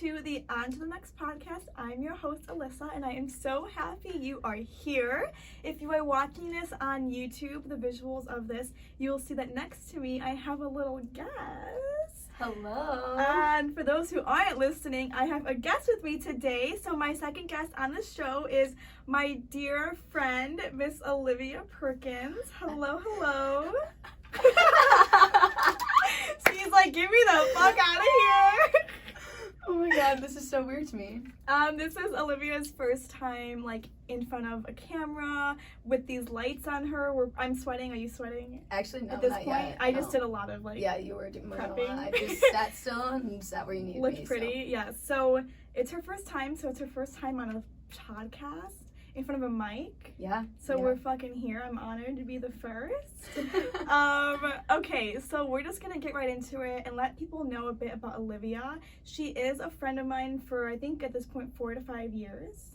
to the On to the Next podcast. I'm your host, Alyssa, and I am so happy you are here. If you are watching this on YouTube, the visuals of this, you will see that next to me I have a little guest. Hello. And for those who aren't listening, I have a guest with me today. So my second guest on the show is my dear friend, Miss Olivia Perkins. Hello, hello. She's like, get me the fuck out of here. Oh my god, this is so weird to me. This is Olivia's first time like in front of a camera with these lights on her. I'm sweating. Are you sweating? Actually, no, at this not point, yet. I just did a lot of like. Yeah, you were doing more than a prepping. lot. I just sat still and sat where you needed Looked me. pretty, yeah. So it's her first time. So it's her first time on a podcast in front of a mic. Yeah. So we're fucking here. I'm honored to be the first. Okay, so we're just gonna get right into it and let people know a bit about Olivia. She is a friend of mine for, I think at this point, 4 to 5 years.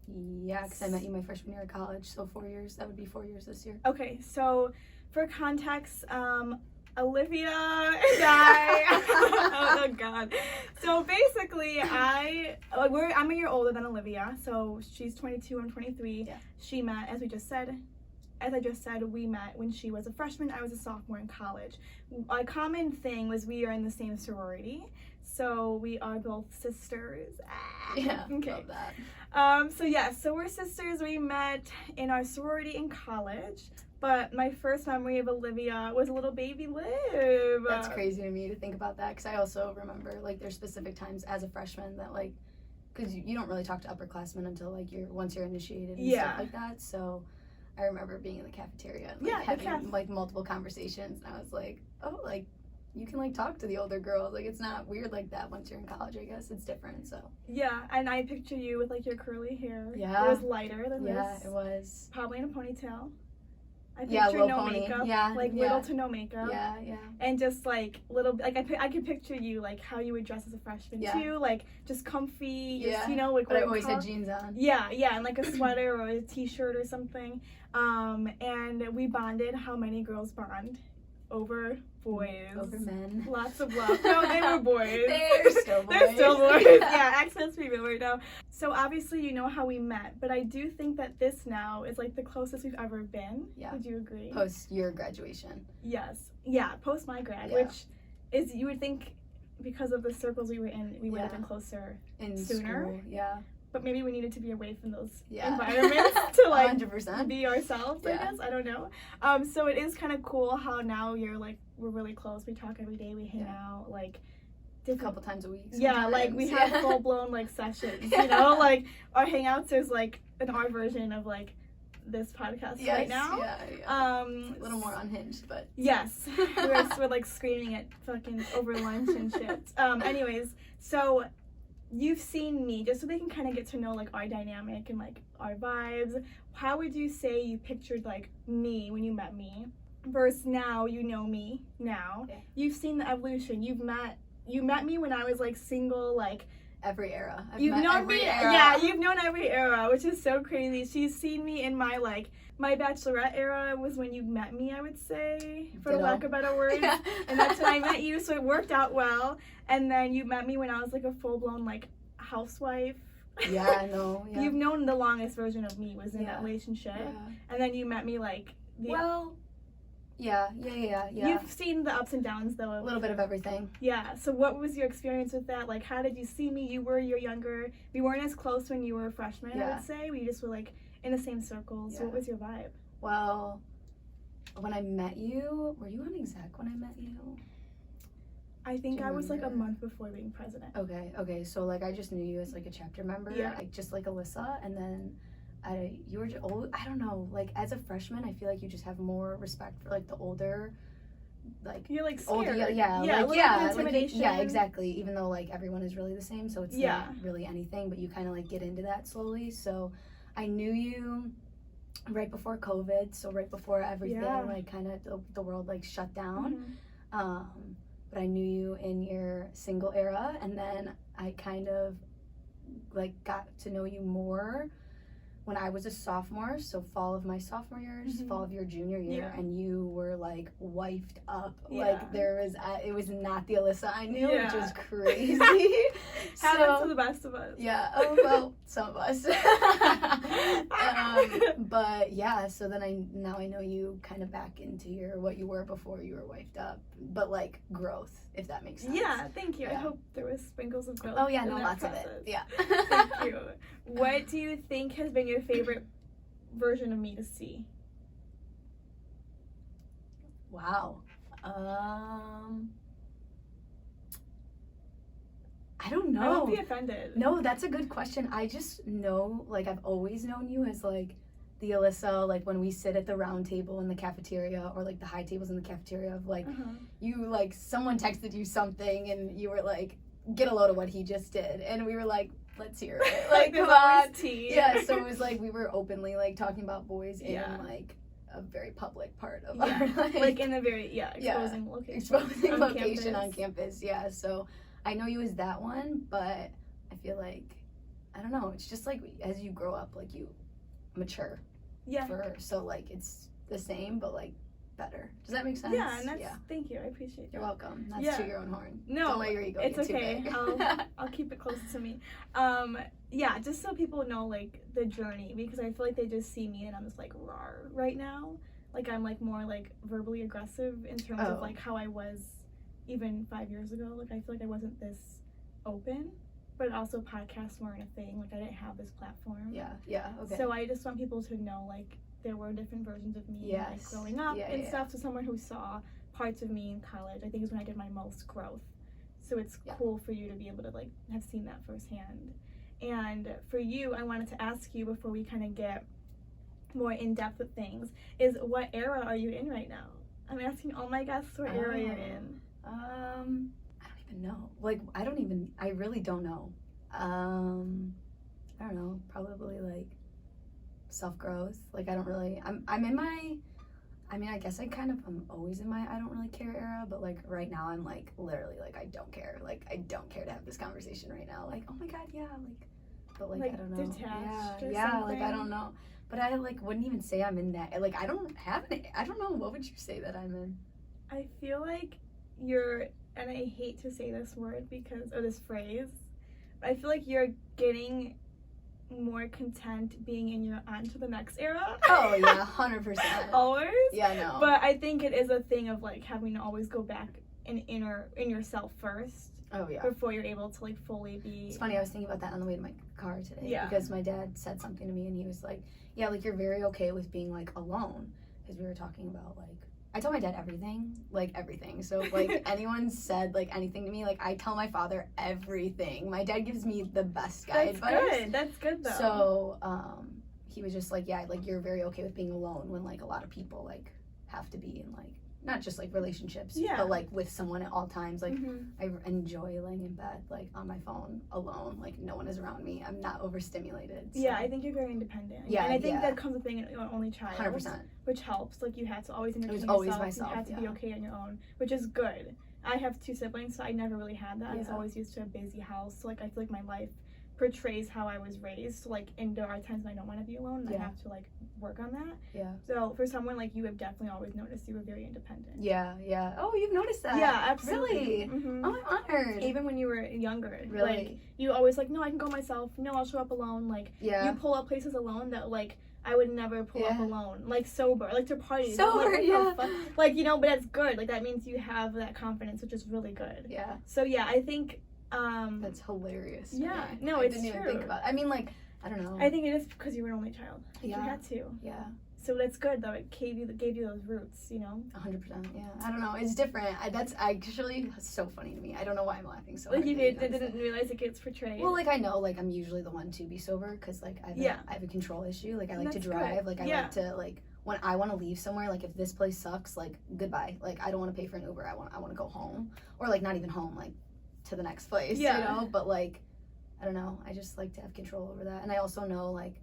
Yeah, because I met you my freshman year of college, so 4 years. That would be 4 years this year. Okay, so for context, Olivia and I, oh god. So basically, I'm a year older than Olivia. So she's 22, I'm 23. Yeah. She met, as I just said, we met when she was a freshman. I was a sophomore in college. A common thing was we are in the same sorority, so we are both sisters. Yeah, okay. love that. So we're sisters. We met in our sorority in college. But my first memory of Olivia was little baby Liv. That's crazy to me to think about that, because I also remember, like, there's specific times as a freshman that, like, because you don't really talk to upperclassmen until, like, once you're initiated and stuff like that, so I remember being in the cafeteria and, like, having, like, multiple conversations, and I was like, oh, like, you can, like, talk to the older girls, like, it's not weird like that once you're in college, I guess, it's different, so. Yeah, and I picture you with, like, your curly hair. Yeah. It was lighter than this. Yeah, it was. Probably in a ponytail. I picture little no pony. makeup, Yeah, like yeah. little to no makeup. Yeah, yeah. And just like little, like I could picture you like how you would dress as a freshman too, like just comfy, just, you know, like. But I always had jeans on. Yeah, and like a sweater or a t-shirt or something. And we bonded. How many girls bond over boys? Over men. Lots of love. No, they were boys. They're still boys. They're still boys. Yeah, accent's female right now. So obviously you know how we met, but I do think that this now is like the closest we've ever been. Yeah. Would you agree? Post your graduation. Yes. Yeah, post my grad, which is, you would think because of the circles we were in, we would have been closer sooner. School. Yeah. But maybe we needed to be away from those environments to like 100%. be ourselves, I guess. I don't know. So it is kind of cool how now we're really close. We talk every day, we hang out, like a couple times a week. Yeah, like we have full blown like sessions, you know, like our hangouts is like an R version of like this podcast right now. Yeah. A little more unhinged, but yes. we're like screaming at fucking over lunch and shit. Anyways, so you've seen me, just so they can kind of get to know like our dynamic and like our vibes. How would you say you pictured like me when you met me versus now you know me now? Yeah. You've seen the evolution. You met me when I was like single, like every era. You've known me. Era. Yeah, you've known every era, which is so crazy. She's seen me in my like my bachelorette era was when you met me, I would say, for lack of better words. And that's when I met you, so it worked out well. And then you met me when I was like a full-blown like housewife. Yeah, I know. Yeah. You've known the longest version of me was in that relationship. Yeah. And then you met me like Yeah. You've seen the ups and downs though. A little bit of everything. Yeah. So what was your experience with that? Like, how did you see me? You're younger. We weren't as close when you were a freshman, I would say. We just were like in the same circles. Yeah. So what was your vibe? Well, when I met you, were you on exec when I met you? I think I was like a month before being president. Okay. So like I just knew you as like a chapter member, like just like Alyssa, and then you were just old. I don't know. Like as a freshman, I feel like you just have more respect for like the older, like you're like scared. Older, intimidation. Exactly. Even though like everyone is really the same, so it's not really anything. But you kind of like get into that slowly. So I knew you right before COVID, so right before everything like kind of the world like shut down. But I knew you in your single era, and then I kind of like got to know you more when I was a sophomore, so fall of my sophomore year, fall of your junior year, and you were like wifed up. Like there was, it was not the Alyssa I knew, which was crazy. Happens to the best of us. Yeah. Oh well, some of us. But yeah, so then now I know you kind of back into what you were before you were wifed up, but like growth, if that makes sense. Yeah. Thank you. I hope there was sprinkles of growth. Oh yeah, in no, that lots process. of it. Yeah. Thank you. What do you think has been your favorite version of me to see? Wow. I don't know. I won't be offended. No, that's a good question. I just know, like, I've always known you as, like, the Alyssa, like, when we sit at the round table in the cafeteria, or, like, the high tables in the cafeteria of, like, you, like, someone texted you something, and you were, like, get a load of what he just did. And we were, like, let's hear it. Like, come on. Tea. Yeah, so it was, like, we were openly, like, talking about boys in, like, a very public part of our, like, in a very, exposing location. Exposing on location campus. on campus, yeah. So I know you as that one, but I feel like, I don't know, it's just like as you grow up, like you mature. Yeah. So like it's the same, but like better. Does that make sense? Yeah, and that's, thank you, I appreciate You're that. welcome. That's to your own horn. No, don't let your ego it's get okay. Too big. I'll keep it close to me. Yeah, just so people know like the journey, because I feel like they just see me and I'm just like rawr right now. Like I'm like more like verbally aggressive in terms of like how I was even 5 years ago. Like I feel like I wasn't this open, but also podcasts weren't a thing. Like I didn't have this platform. Yeah, okay. So I just want people to know like there were different versions of me like growing up and stuff. So someone who saw parts of me in college, I think is when I did my most growth. So it's cool for you to be able to like have seen that firsthand. And for you, I wanted to ask you before we kind of get more in depth with things, is what era are you in right now? I'm asking all my guests what era you're in. I don't even know. Like I really don't know. I don't know. Probably like self-growth. Like I don't really. I'm in my. I mean, I guess I'm always in my I don't really care era, but like right now I'm like literally like I don't care. Like I don't care to have this conversation right now. Like, oh my god, yeah, like, but like I don't know. Detached yeah, like I don't know. But I like wouldn't even say I'm in that. Like I don't know. What would you say that I'm in? I feel like you're, and I hate to say this word or this phrase, but I feel like you're getting more content being in your on to the next era. Oh yeah, 100%. Always. Yeah, no. But I think it is a thing of like having to always go back in yourself first. Oh yeah. Before you're able to like fully be. It's funny. I was thinking about that on the way to my car today. Yeah. Because my dad said something to me, and he was like, "Yeah, like you're very okay with being like alone," because we were talking about like. I tell my dad everything. So, like, anyone said, like, anything to me, like, I tell my father everything. My dad gives me the best guy advice. That's good, though. So, he was just like, yeah, like, you're very okay with being alone when, like, a lot of people, like, have to be in, like, not just, like, relationships, but, like, with someone at all times. Like, I enjoy laying in bed, like, on my phone, alone. Like, no one is around me. I'm not overstimulated. So. Yeah, I think you're very independent. Yeah, and I think that comes with being an only child. 100%. Which helps. Like, you have to always entertain yourself. Always myself, you have to be okay on your own, which is good. I have 2 siblings, so I never really had that. I was always used to a busy house. So, like, I feel like my life portrays how I was raised. So, like, and there are times when I don't want to be alone, and I have to, like, work on that. Yeah. So, for someone like you, have definitely always noticed you were very independent. Yeah. Oh, you've noticed that? Yeah, absolutely. Really? Mm-hmm. Oh, I'm honored. Even when you were younger. Really? Like, you always, like, no, I can go myself. No, I'll show up alone. Like, you pull up places alone that, like, I would never pull up alone. Like, sober. Like, to parties. Sober, like, like, you know, but that's good. Like, that means you have that confidence, which is really good. Yeah. So, yeah, I think... that's hilarious. Yeah. No, I it's didn't true. even think about it. I mean, like, I don't know. I think it is because you were an only child. Like, Yeah. You had to. Yeah. So that's good, though. It gave you those roots, you know? 100%. Yeah. I don't know. It's different. That's actually so funny to me. I don't know why I'm laughing so like hard. Like, you didn't realize it gets portrayed. Well, like, I know, like, I'm usually the one to be sober because, like, I have a control issue. Like, I like to drive. Good. Like, I like to, like, when I want to leave somewhere, like, if this place sucks, like, goodbye. Like, I don't want to pay for an Uber. I want to go home. Or, like, not even home, like, to the next place, you know? But, like, I don't know. I just like to have control over that. And I also know, like,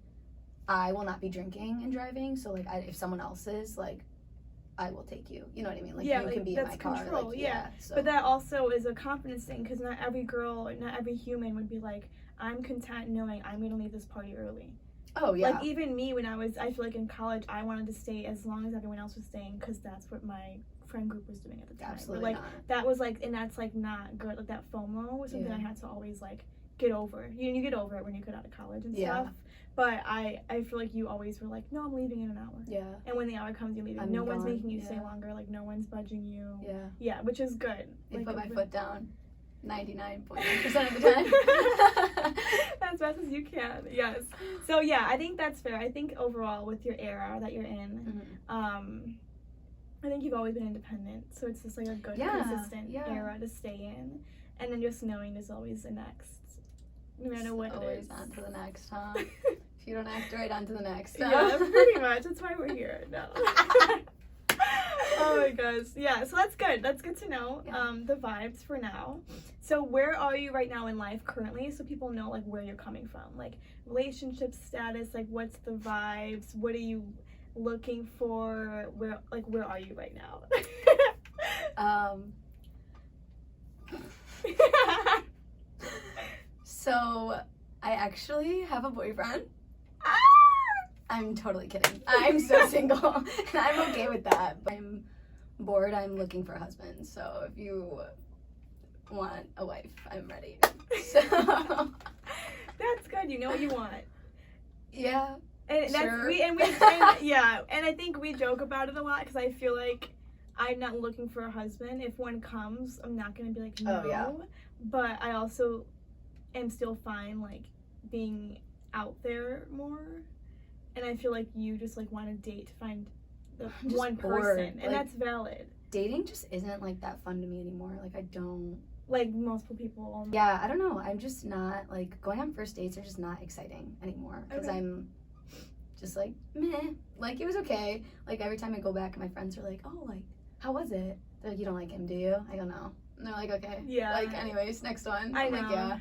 I will not be drinking and driving, so like if someone else is, like, I will take you. You know what I mean? Like, you can be in my car. Control, like, so. But that also is a confidence thing, because not every girl, not every human would be like, I'm content knowing I'm gonna leave this party early. Oh, yeah. Like, even me, when I feel like in college, I wanted to stay as long as everyone else was staying because that's what my friend group was doing at the time. Absolutely like, not. that was, like, and that's, like, not good. Like, that FOMO was something I had to always, like, get over. You get over it when you get out of college and stuff. But I feel like you always were like, no, I'm leaving in an hour. Yeah. And when the hour comes, you're leaving. No one's making you stay longer. Like, no one's budging you. Yeah. Yeah, which is good. I like, put my foot down 99.9% of the time. As best as you can, yes. So, yeah, I think that's fair. I think overall, with your era that you're in, I think you've always been independent. So it's just, like, a good, consistent era to stay in. And then just knowing there's always the next. No matter what it is. Always on to the next, huh? If you don't act right, on to the next. Yeah, pretty much. That's why we're here. No. Oh my gosh. Yeah, so that's good. That's good to know. Yeah. The vibes for now. So where are you right now in life currently, so people know like where you're coming from? Like relationship status, like what's the vibes? What are you looking for? Where are you right now? So I actually have a boyfriend. I'm totally kidding. I'm so single, and I'm okay with that. But I'm bored. I'm looking for a husband. So if you want a wife, I'm ready. So that's good. You know what you want. Yeah. And that's sure. And I think we joke about it a lot because I feel like I'm not looking for a husband. If one comes, I'm not gonna be like no. Oh, yeah. But I also am still fine like being out there more. And I feel like you just like want to date to find the one person, and like, that's valid. Dating just isn't like that fun to me anymore. Like I don't like multiple people. Yeah, I don't know. I'm just not like going on first dates are just not exciting anymore because I'm just like meh. Like it was okay. Like every time I go back, my friends are like, "Oh, like how was it?" They're like, "You don't like him, do you?" I go, "No." And they're like, "Okay." Yeah. Like anyways, next one. I know. Like, yeah.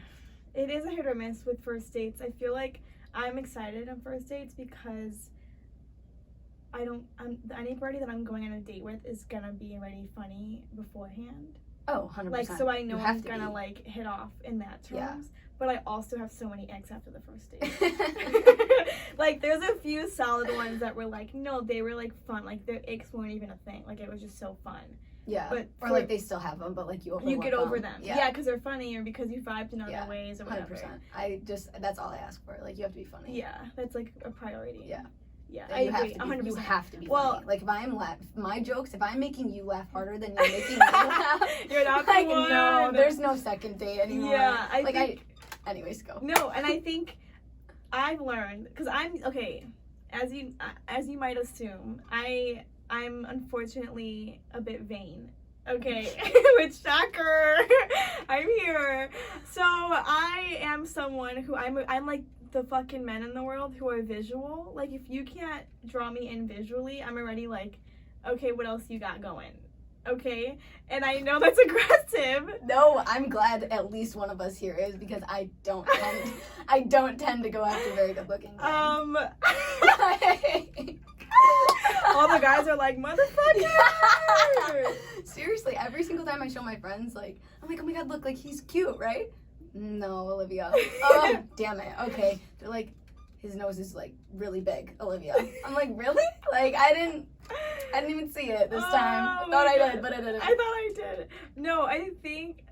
It is a hit or miss with first dates. I feel like I'm excited on first dates because anybody that I'm going on a date with is gonna be already funny beforehand. Oh, 100%. Like, so I know I'm gonna like hit off in that terms. Yeah. But I also have so many ex after the first date. Like, there's a few solid ones that were like, no, they were like fun. Like, their ex weren't even a thing. Like, it was just so fun. Yeah. But or like they still have them, but like you get over them. Yeah, because they're funny or because you vibed in other ways or whatever. 100%. That's all I ask for. Like you have to be funny. Yeah, that's like a priority. Yeah. Yeah, I agree. 100%. You have to be funny. Like if I'm my jokes, if I'm making you laugh harder than you're making me laugh, you're not like the one. No, there's no second date anymore. Yeah, anyways, go. No, and I think I've learned because I'm okay. As you might assume, I'm unfortunately a bit vain. Okay, which shocker. I'm here. So I am someone who I'm like the fucking men in the world who are visual. Like if you can't draw me in visually, I'm already like, okay, what else you got going? Okay, and I know that's aggressive. No, I'm glad at least one of us here is because I don't tend to go after very good looking men. All the guys are like, motherfucker. Seriously, every single time I show my friends, like, I'm like, oh my god, look, like he's cute, right? No, Olivia. Oh, damn it. Okay. They're like, his nose is like really big, Olivia. I'm like, really? Like, I didn't even see it this time. I thought I did, but I didn't. I thought I did. No, I think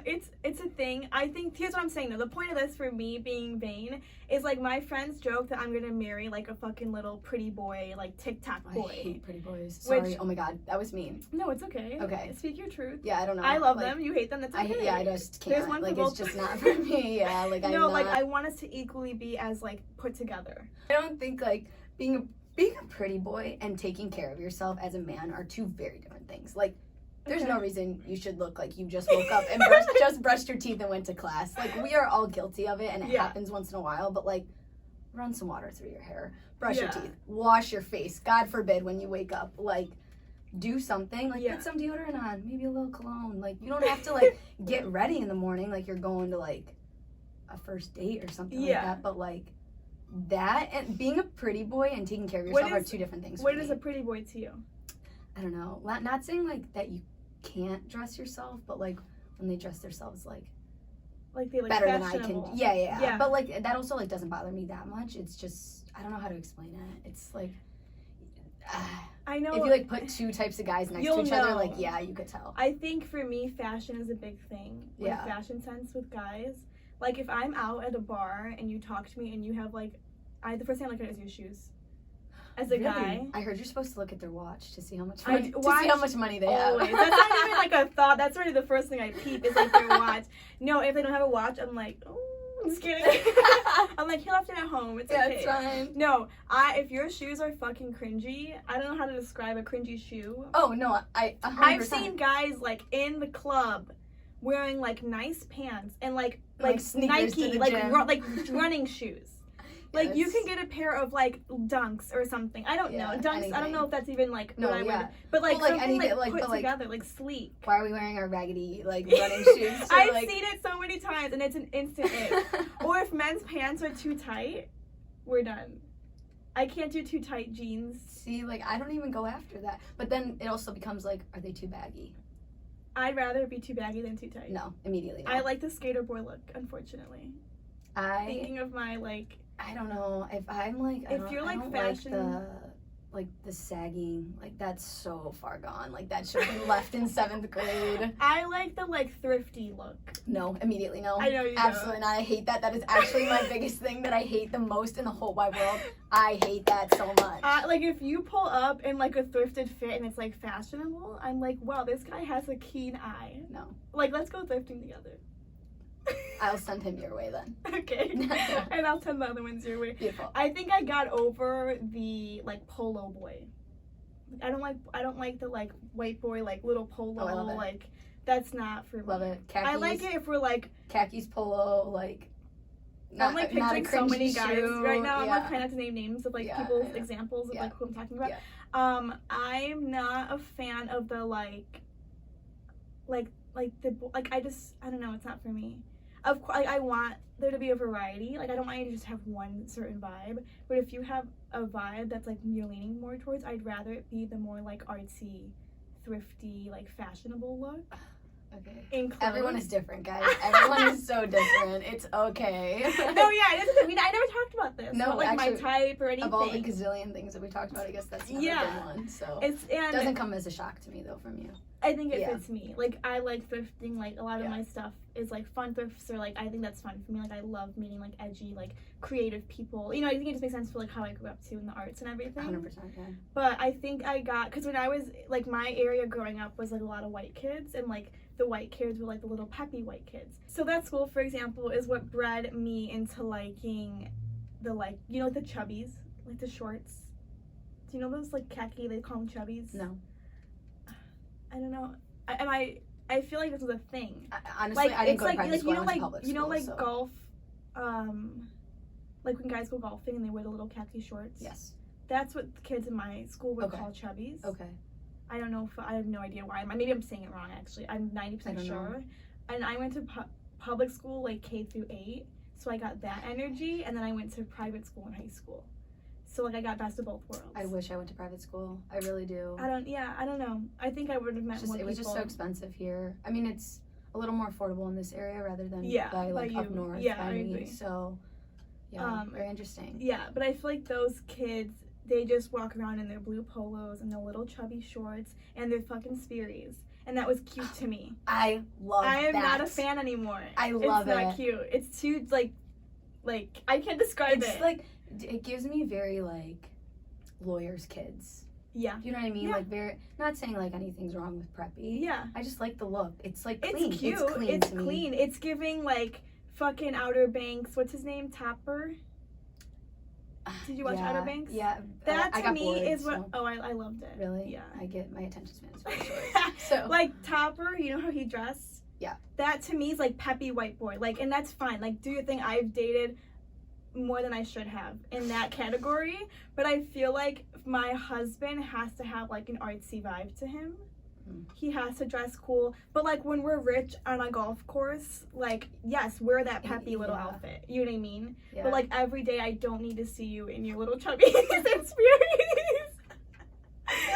it's a thing. I think here's what I'm saying though. The point of this for me being vain is like my friends joke that I'm gonna marry like a fucking little pretty boy, like TikTok boy. I hate pretty boys. Sorry. Oh my god, that was mean. No, it's okay. Okay. Speak your truth. Yeah, I don't know. I love them. You hate them. That's okay. I just can't. There's one like for it's just not for me. Yeah, like I want us to equally be as like put together. I don't think like being a pretty boy and taking care of yourself as a man are two very different things. Like there's no reason you should look like you just woke up and just brushed your teeth and went to class. Like, we are all guilty of it, and it happens once in a while, but, like, run some water through your hair. Brush your teeth. Wash your face. God forbid when you wake up. Like, do something. Like, put some deodorant on. Maybe a little cologne. Like, you don't have to, like, get ready in the morning like you're going to, like, a first date or something like that. But, like, that and being a pretty boy and taking care of yourself are two different things for me. What is a pretty boy to you? I don't know. Not saying, like, that you can't dress yourself, but like when they dress themselves like like they like better than I can. fashionable. Yeah. But like that also like doesn't bother me that much. It's just I don't know how to explain it. It's like I know if you like put two types of guys next to each other, like yeah, you could tell. I think for me, fashion is a big thing. Like fashion sense with guys. Like if I'm out at a bar and you talk to me and you have like, the first thing I look at is your shoes. As a guy, I heard you're supposed to look at their watch to see how much money, they have. That's not even like a thought. That's already the first thing I peep is like their watch. No, if they don't have a watch, I'm like, oh, I'm just kidding. I'm like, he left it at home. It's okay. It's fine. No, if your shoes are fucking cringy, I don't know how to describe a cringy shoe. Oh no, 100%. I've seen guys like in the club wearing like nice pants and like Nike like running shoes. Like you can get a pair of like Dunks or something. I don't know. Dunks. Anything. I don't know if that's even like what I would. But like something anything, like put together, like sleek. Why are we wearing our raggedy like running shoes? I've seen it so many times, and it's an instant ick. Or if men's pants are too tight, we're done. I can't do too tight jeans. See, like I don't even go after that. But then it also becomes like, are they too baggy? I'd rather be too baggy than too tight. No, immediately. No. I like the skater boy look, unfortunately. Thinking of my like. I don't know if I'm like if you're like fashion, like the sagging, like that's so far gone. Like that should have been left in 7th grade. I like the like thrifty look. No, immediately no. I know you absolutely not. I hate that. That is actually my biggest thing that I hate the most in the whole wide world. I hate that so much. Like if you pull up in like a thrifted fit and it's like fashionable, I'm like, wow, this guy has a keen eye. No. Like let's go thrifting together. I'll send him your way then. Okay. And I'll send the other ones your way. Beautiful. I think I got over the like polo boy. I don't like the like white boy like little polo. I love it. Like that's not for me. Love it. Khakis, I like it if we're like khakis polo like. I'm like picturing so many guys right now. Yeah. I'm like trying not to name names of like people's examples of like who I'm talking about. Yeah. I'm not a fan of the I don't know. It's not for me. Of course, I want there to be a variety. Like I don't want you to just have one certain vibe. But if you have a vibe that's like you're leaning more towards, I'd rather it be the more like artsy, thrifty, like fashionable look. Okay. Everyone is different, guys. Everyone is so different. It's okay. No, yeah, it doesn't. I mean, I never talked about this. No, about, like actually, my type or anything. Of all the gazillion things that we talked about, I guess that's not a good one. So it doesn't come as a shock to me though from you. I think it fits me. Like I like thrifting. Like a lot of my stuff is like fun thrifts, or like I think that's fun for me. Like I love meeting like edgy, like creative people. You know, I think it just makes sense for like how I grew up too in the arts and everything. 100%. Yeah. But I think I got because when I was like my area growing up was like a lot of white kids, and like the white kids were like the little peppy white kids. So that school, for example, is what bred me into liking the like you know the chubbies, like the shorts. Do you know those like khaki? They call them chubbies. No. I don't know. I feel like this was a thing. Honestly, I didn't go to private school. You know, I went to public school, you know, like so. golf, like when guys go golfing and they wear the little khaki shorts. Yes. That's what the kids in my school would call chubbies. Okay. I don't know if I have no idea why. Maybe I'm saying it wrong. Actually, I'm 90% sure. And I went to public school like K through 8, so I got that energy, and then I went to private school in high school. So like I got best of both worlds. I wish I went to private school. I really do. I don't know. I think I would have met more people. It was just so expensive here. I mean, it's a little more affordable in this area rather than by up north. Yeah, I agree. So very interesting. Yeah, but I feel like those kids, they just walk around in their blue polos and their little chubby shorts and their fucking Sperry's. And that was cute to me. I love that. I am not a fan anymore. I love it. It's not cute. It's too like I can't describe it. It's like it gives me very like lawyers' kids. Yeah. You know what I mean? Yeah. Like very not saying like anything's wrong with preppy. Yeah. I just like the look. It's like clean. It's cute. It's clean. It's clean. It's giving like fucking Outer Banks. What's his name? Topper. Did you watch Outer Banks? Yeah. That to me bored, is what. Oh, I loved it. Really? Yeah. I get my attention span is very short. So like Topper, you know how he dressed? Yeah. That to me is like peppy white boy. Like, and that's fine. Like, do your thing. I've dated more than I should have in that category, but I feel like my husband has to have like an artsy vibe to him. He has to dress cool, but like when we're rich on a golf course, like yes, wear that peppy little outfit. You know what I mean? Yeah. But like every day, I don't need to see you in your little chubby experience.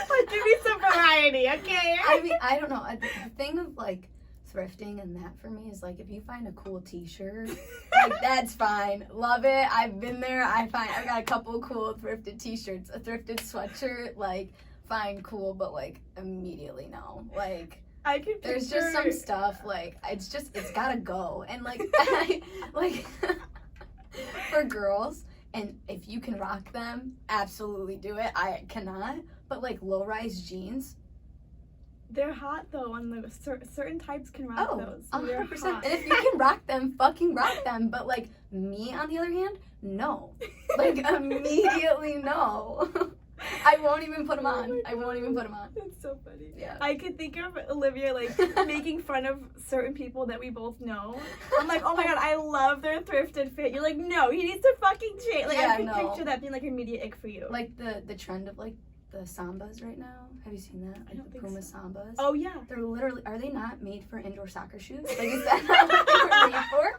Like give me some variety, okay? I mean, I don't know. The thing of like thrifting and that for me is like if you find a cool t-shirt, like that's fine. Love it. I've been there. I got a couple cool thrifted t-shirts, a thrifted sweatshirt, like fine, cool, but like immediately no. Like I can there's just some stuff like it's gotta go. And like like for girls, and if you can rock them, absolutely do it. I cannot. But like low-rise jeans, they're hot though. On the certain types can rock those. 100%. And if you can rock them, fucking rock them. But like me, on the other hand, no. Like immediately no. I won't even put them on. I won't even put them on. That's so funny. Yeah. I could think of Olivia like making fun of certain people that we both know. I'm like, oh my god, I love their thrifted fit. You're like, no, he needs to fucking change. Like I can picture that being like an immediate ick for you. Like the trend of like the sambas right now. Have you seen that? Like the Puma sambas. Oh yeah. They're literally, are they not made for indoor soccer shoes? Like is that not what they were made for?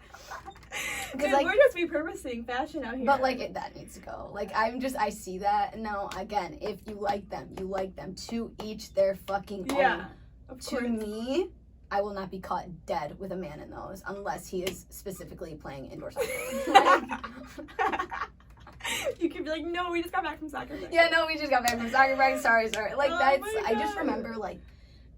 Because like, we're just repurposing fashion out here. But like that needs to go. Like I see that. Now again, if you like them, you like them. To each their fucking own. Yeah. To me, I will not be caught dead with a man in those unless he is specifically playing indoor soccer. You could be like, no, we just got back from soccer practice. Yeah, no, we just got back from soccer practice. Sorry. Like I just God. remember like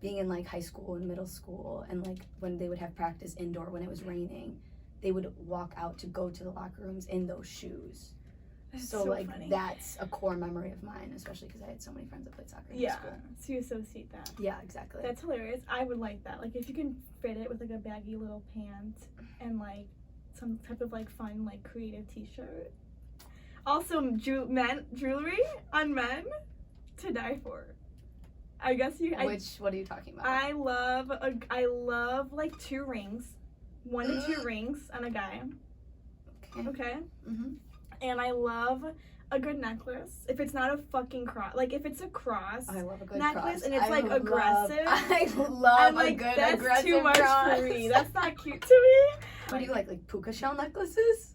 being in like high school and middle school, and like when they would have practice indoor when it was raining, they would walk out to go to the locker rooms in those shoes. So like funny. That's a core memory of mine, especially because I had so many friends that played soccer in school. So you associate that. Yeah, exactly. That's hilarious. I would like that. Like if you can fit it with like a baggy little pant and like some type of like fun like creative t-shirt. Also jewelry on men to die for. I guess What are you talking about? I love like 2 rings. 1 to 2 rings on a guy. Okay. Mm-hmm. And I love a good necklace. If it's not a fucking cross, like if it's a cross I love a good necklace cross. and it's like aggressive. I love like, a good that's aggressive too much cross. for me. That's not cute to me. What do you like puka shell necklaces?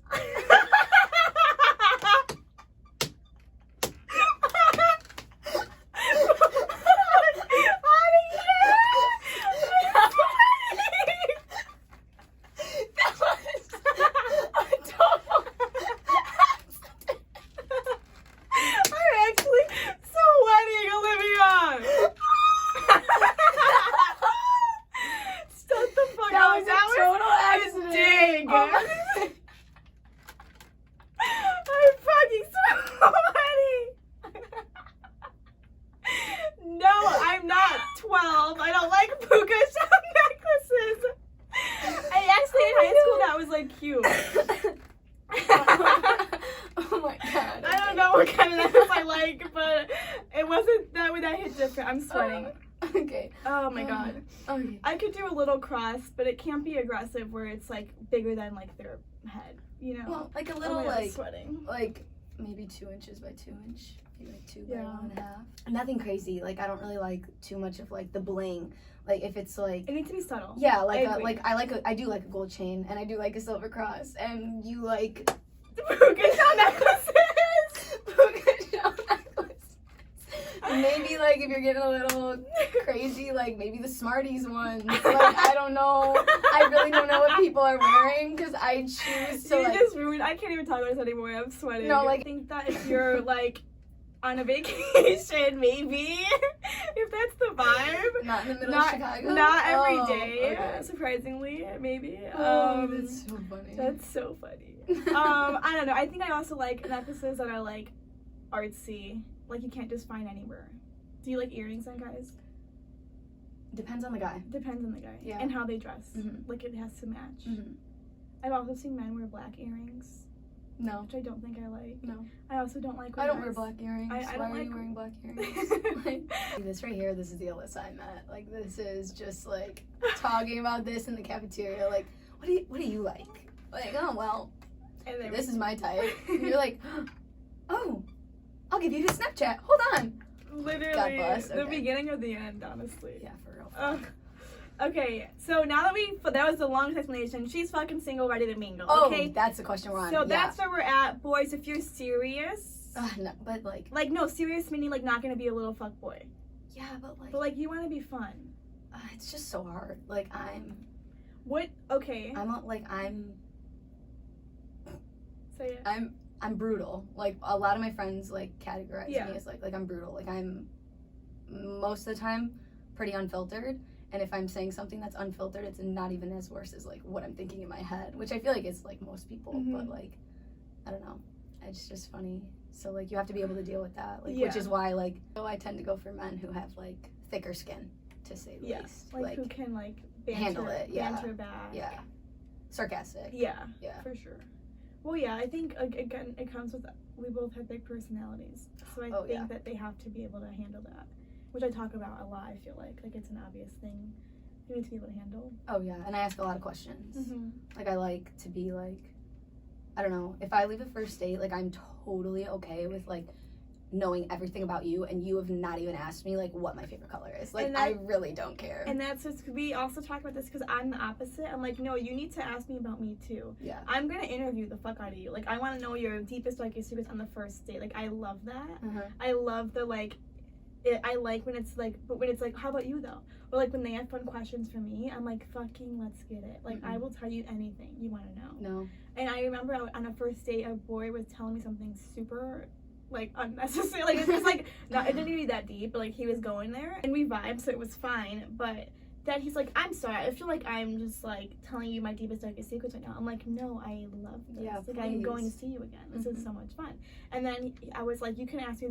I'm sweating. Okay. Oh my god. Okay. I could do a little cross, but it can't be aggressive where it's like bigger than like their head, you know? Well, like a little I'm sweating. Like maybe 2 inches by 2 inch. Maybe like 2 by 1.5. Nothing crazy. Like I don't really like too much of like the bling. Like if it's like it needs to be subtle. Yeah, I do like a gold chain and I do like a silver cross and you like puka shell necklaces. Puka shell necklaces. Maybe like if you're getting a little crazy, like maybe the Smarties ones. Like I don't know. I really don't know what people are wearing because I choose to. You just ruined. I can't even talk about this anymore. I'm sweating. No, like I think that if you're like on a vacation, maybe if that's the vibe. Not in the middle of Chicago. Not every day. Okay. Surprisingly, maybe. That's so funny. That's so funny. I don't know. I think I also like necklaces that are like artsy. Like you can't just find anywhere. Do you like earrings on guys? Depends on the guy. Depends on the guy. Yeah. And how they dress. Mm-hmm. Like it has to match. Mm-hmm. I've also seen men wear black earrings. No. Which I don't think I like. No. I also don't like when I don't wear black earrings. I Why don't are you like wearing black earrings? Like, this right here, this is the Alyssa I met. Like this is just like talking about this in the cafeteria. Like, what do you like? Like, oh well, and then this is my type. And you're like, oh, I'll give you his Snapchat. Hold on. Literally, God bless. the Okay. beginning of the end, honestly. Yeah, for real. Okay, so now that that was the longest explanation, she's fucking single, ready to mingle, Oh, okay? that's the question we're on. So that's where we're at. Boys, if you're serious... no, but like... Like, no, serious meaning like not gonna be a little fuckboy. Yeah, but like... But like, you want to be fun. It's just so hard. Like, I'm What? Okay. Say it. I'm brutal. Like, a lot of my friends, like, categorize me as, like, I'm brutal. Like, I'm, most of the time, pretty unfiltered. And if I'm saying something that's unfiltered, it's not even as worse as, like, what I'm thinking in my head. Which I feel like is, like, most people. Mm-hmm. But, like, I don't know. It's just funny. So, like, you have to be able to deal with that. Like, which is why, like, I tend to go for men who have, like, thicker skin, to say the least. Like, who can, like, banter, handle it. banter back. Yeah. Sarcastic. Yeah. For sure. Well, yeah, I think, again, it comes with, we both have big personalities. So I think that they have to be able to handle that. Which I talk about a lot, I feel like. Like, it's an obvious thing you need to be able to handle. Oh, yeah. And I ask a lot of questions. Mm-hmm. Like, I like to be, like, I don't know. If I leave a first date, like, I'm totally okay with, like, knowing everything about you, and you have not even asked me, like, what my favorite color is. Like, I really don't care. And that's just, we also talk about this because I'm the opposite. I'm like, no, you need to ask me about me, too. Yeah. I'm going to interview the fuck out of you. Like, I want to know your deepest, darkest secrets on the first date. Like, I love that. Uh-huh. I love the, like, I like when it's like, but when it's like, how about you, though? Or, like, when they have fun questions for me, I'm like, fucking let's get it. Like, I will tell you anything you want to know. No. And I remember on a first date, a boy was telling me something super, like, unnecessary. Like, it was like, not, it didn't even be that deep, but, like, he was going there. And we vibed, so it was fine. But then he's like, I'm sorry, I feel like I'm just, like, telling you my deepest, darkest secrets right now. I'm like, no, I love this. Yeah, like, I'm going to see you again. This is so much fun. And then I was like, you can ask me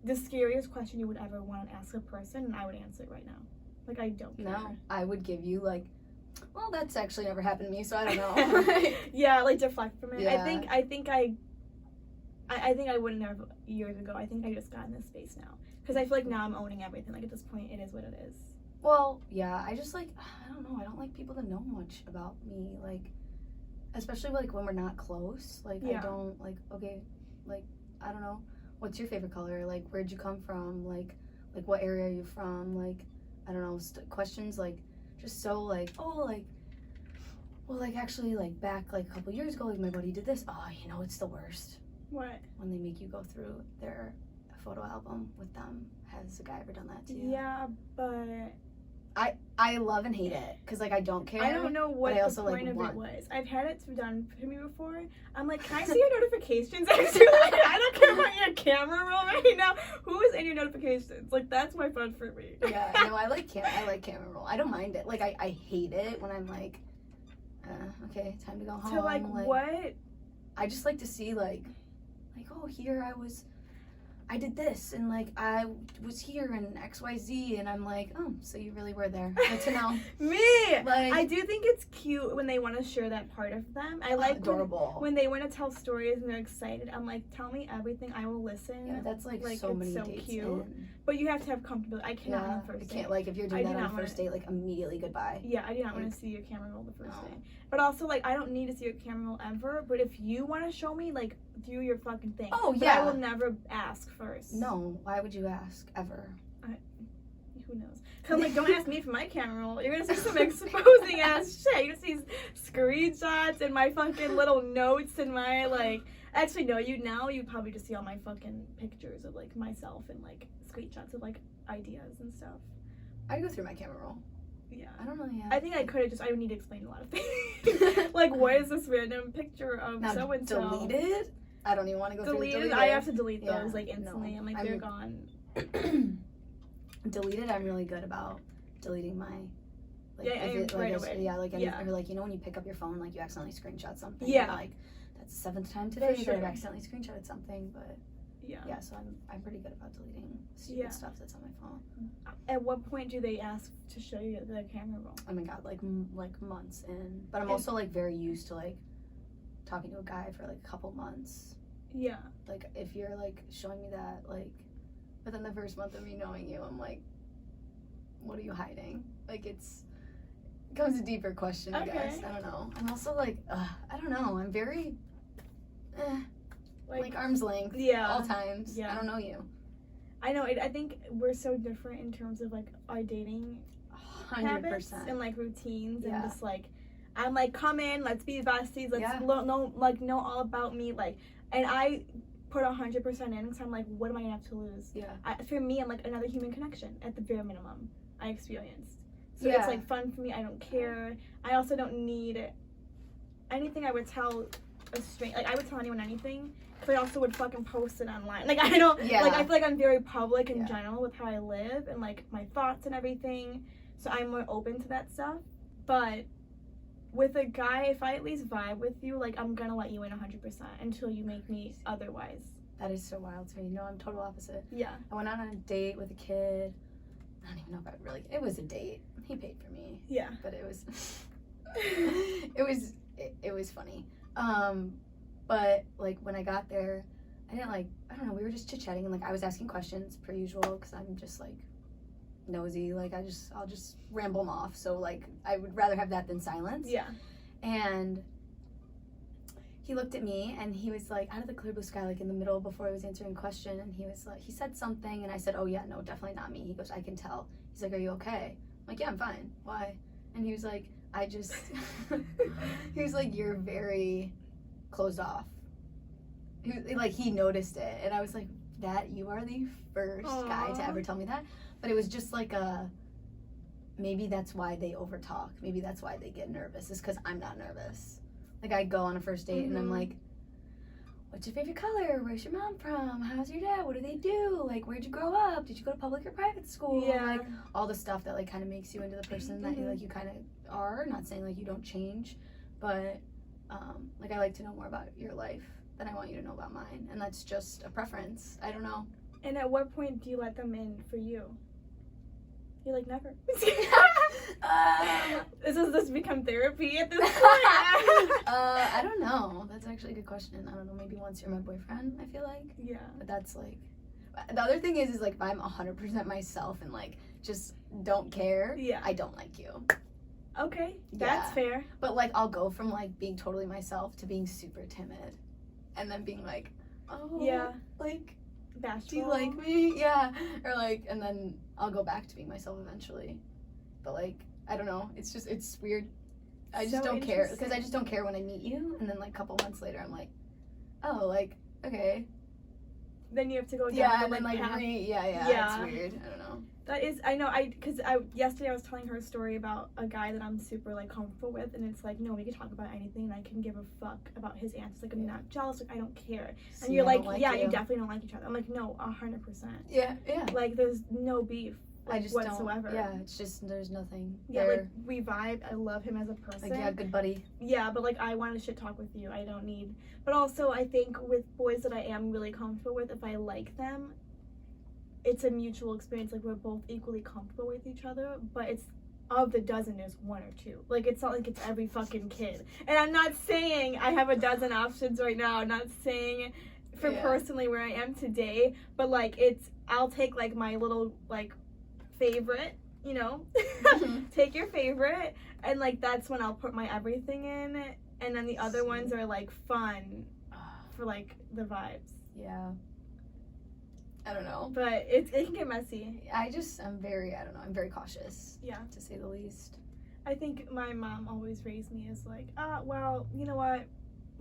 the scariest question you would ever want to ask a person, and I would answer it right now. Like, I don't care. No, I would give you, like, well, that's actually never happened to me, so I don't know. Yeah, like, deflect from it. Yeah. I think I wouldn't have years ago. I think I just got in this space now. Because I feel like now I'm owning everything. Like, at this point, it is what it is. Well, yeah, I just, like, I don't know. I don't like people to know much about me. Like, especially, like, when we're not close. Like, I don't, like, okay, like, I don't know. What's your favorite color? Like, where'd you come from? Like, what area are you from? Like, I don't know, questions, like, just so, like, oh, like, well, like, actually, like, back, like, a couple years ago, like, my buddy did this. Oh, you know, it's the worst. What? When they make you go through their photo album with them. Has a guy ever done that to you? Yeah, but I love and hate it, because, like, I don't care. I don't know what the also, point like, of want... it was. I've had it done to me before. I'm like, can I see your notifications, actually? I don't care about your camera roll right now. Who is in your notifications? Like, that's my fun for me. Yeah, no, I like camera roll. I don't mind it. Like, I hate it when I'm like, okay, time to go home. So, like, what? I just like to see, like, oh, here I did this, and, like, I was here in XYZ, and I'm like, oh, so you really were there. Good to know. Me! Like, I do think it's cute when they want to share that part of them. I like adorable. When they want to tell stories and they're excited. I'm like, tell me everything, I will listen. Yeah, that's, like so many dates cute. In. But you have to have comfortability. I cannot on the first date. Can't, like, if you're doing that on the first date, like, immediately goodbye. Yeah, I do not want to see your camera roll the first day. But also, like, I don't need to see your camera roll ever, but if you want to show me, like, do your fucking thing. Oh, but yeah. I will never ask first. No, why would you ask, ever? Who knows? Cause I'm like, don't ask me for my camera roll. You're gonna see some exposing ass shit. You're gonna see screenshots and my fucking little notes and my, like, actually, no, you'd probably just see all my fucking pictures of, like, myself and, like, screenshots of, like, ideas and stuff. I go through my camera roll. Yeah. I don't know, yeah. I think I would need to explain a lot of things. Like, what is this random picture of so-and-so? Deleted? I don't even want to go through the deleted. I have to delete those, like, instantly. No, I'm like, they're gone. Deleted, I'm really good about deleting my... Like, right away. Yeah, like, or, like, you know when you pick up your phone, like, you accidentally screenshot something? Yeah. And, like, that's the 7th time today that I've accidentally screenshotted something, but... Yeah, so I'm pretty good about deleting stupid stuff that's on my phone. At what point do they ask to show you the camera roll? Oh my god, like months in. But I'm also, like, very used to, like, talking to a guy for, like, a couple months. Yeah. Like, if you're, like, showing me that, like, within the first month of me knowing you, I'm like, what are you hiding? Like, it becomes a deeper question, I guess. I don't know. I'm also, like, I don't know. I'm very, like arm's length. Yeah. All times. Yeah. I don't know you. I know. I think we're so different in terms of, like, our dating 100%. habits and, like, routines and just, like, I'm like, come in, let's be besties, let's know all about me, like, and I put 100% in because I'm like, what am I gonna have to lose? Yeah. For me, I'm like, another human connection at the bare minimum I experienced. So it's like fun for me. I don't care. I also don't need anything I would tell a stranger. Like I would tell anyone anything, but I also would fucking post it online. Like I don't, like I feel like I'm very public in general with how I live and like my thoughts and everything. So I'm more open to that stuff. But with a guy, if I at least vibe with you, like I'm gonna let you in 100% until you make me otherwise. That is so wild to me. No, I'm total opposite. Yeah. I went out on a date with a kid. I don't even know if I would really. It was a date. He paid for me. Yeah. But it was. it was funny. But like when I got there, I didn't like. I don't know. We were just chit chatting and like I was asking questions per usual because I'm just like nosy. Like I'll just ramble them off. So like I would rather have that than silence. Yeah. And he looked at me and he was like out of the clear blue sky, like in the middle before I was answering a question, and he was like, he said something and I said, oh yeah, no, definitely not me. He goes, I can tell. He's like, are you okay? I'm like, yeah, I'm fine. Why? And he was like, I just he was like, you're very closed off. He noticed it, and I was like, that you are the first guy to ever tell me that. But it was just like maybe that's why they overtalk. Maybe that's why they get nervous, is because I'm not nervous. Like, I go on a first date and I'm like, what's your favorite color? Where's your mom from? How's your dad? What do they do? Like, where'd you grow up? Did you go to public or private school? Yeah. Like, all the stuff that, like, kind of makes you into the person that you kind of are. Not saying, like, you don't change, but, like, I like to know more about your life than I want you to know about mine. And that's just a preference. I don't know. And at what point do you let them in for you? You're like, never. Does this become therapy at this point? I don't know. That's actually a good question. I don't know. Maybe once you're my boyfriend, I feel like. Yeah. But that's like. The other thing is like if I'm 100% myself and like just don't care. Yeah. I don't like you. Okay, that's fair. But like I'll go from like being totally myself to being super timid, and then being like, oh. Yeah. Like. Bashful. Do you like me? Yeah. Or like, and then I'll go back to being myself eventually. But like, I don't know. It's weird. I just don't care. Because I just don't care when I meet you. And then like a couple months later, I'm like, oh, like, okay. Then you have to go down. Yeah, and then like, it's weird. I don't know. That is, I know, because yesterday I was telling her a story about a guy that I'm super, like, comfortable with, and it's like, no, we can talk about anything, and I can give a fuck about his answers. Like, I'm not jealous, like, I don't care. And you're like, you definitely don't like each other. I'm like, no, 100%. Yeah. Like, there's no beef. Like, I just whatsoever. It's just, there's nothing. Yeah, like, we vibe. I love him as a person. Like, good buddy. Yeah, but, like, I want to shit talk with you. I don't need, but also, I think with boys that I am really comfortable with, if I like them, it's a mutual experience. Like, we're both equally comfortable with each other, but it's of the dozen, there's one or two. Like, it's not like it's every fucking kid. And I'm not saying I have a dozen options right now. I'm not saying for personally where I am today, but like, I'll take like my little like favorite, you know, take your favorite, and like that's when I'll put my everything in, and then the other ones are like fun for like the vibes. Yeah. I don't know. But it can get messy. I'm very cautious. Yeah. To say the least. I think my mom always raised me as like, well, you know what?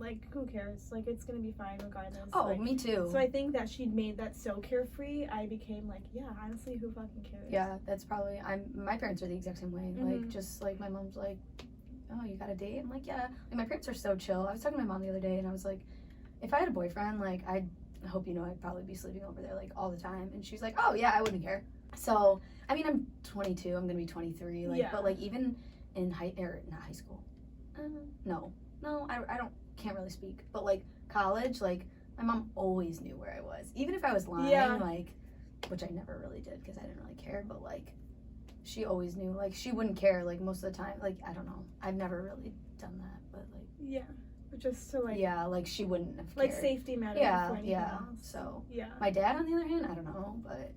Like, who cares? Like, it's gonna be fine regardless. Oh, like, me too. So I think that she'd made that so carefree, I became like, yeah, honestly, who fucking cares? Yeah, that's probably, my parents are the exact same way. Like, just like, my mom's like, oh, you got a date? I'm like, yeah. Like, my parents are so chill. I was talking to my mom the other day, and I was like, if I had a boyfriend, like, I hope you know I'd probably be sleeping over there like all the time. And she's like, oh yeah, I wouldn't care. So I mean, I'm 22, I'm gonna be 23, like, but like even in not high school, no I can't really speak, but like college, like my mom always knew where I was, even if I was lying, like, which I never really did because I didn't really care, but like she always knew. Like, she wouldn't care like most of the time. Like, I don't know, I've never really done that, but like just to like like she wouldn't have cared. Like safety matters for anything else. So my dad on the other hand, I don't know, but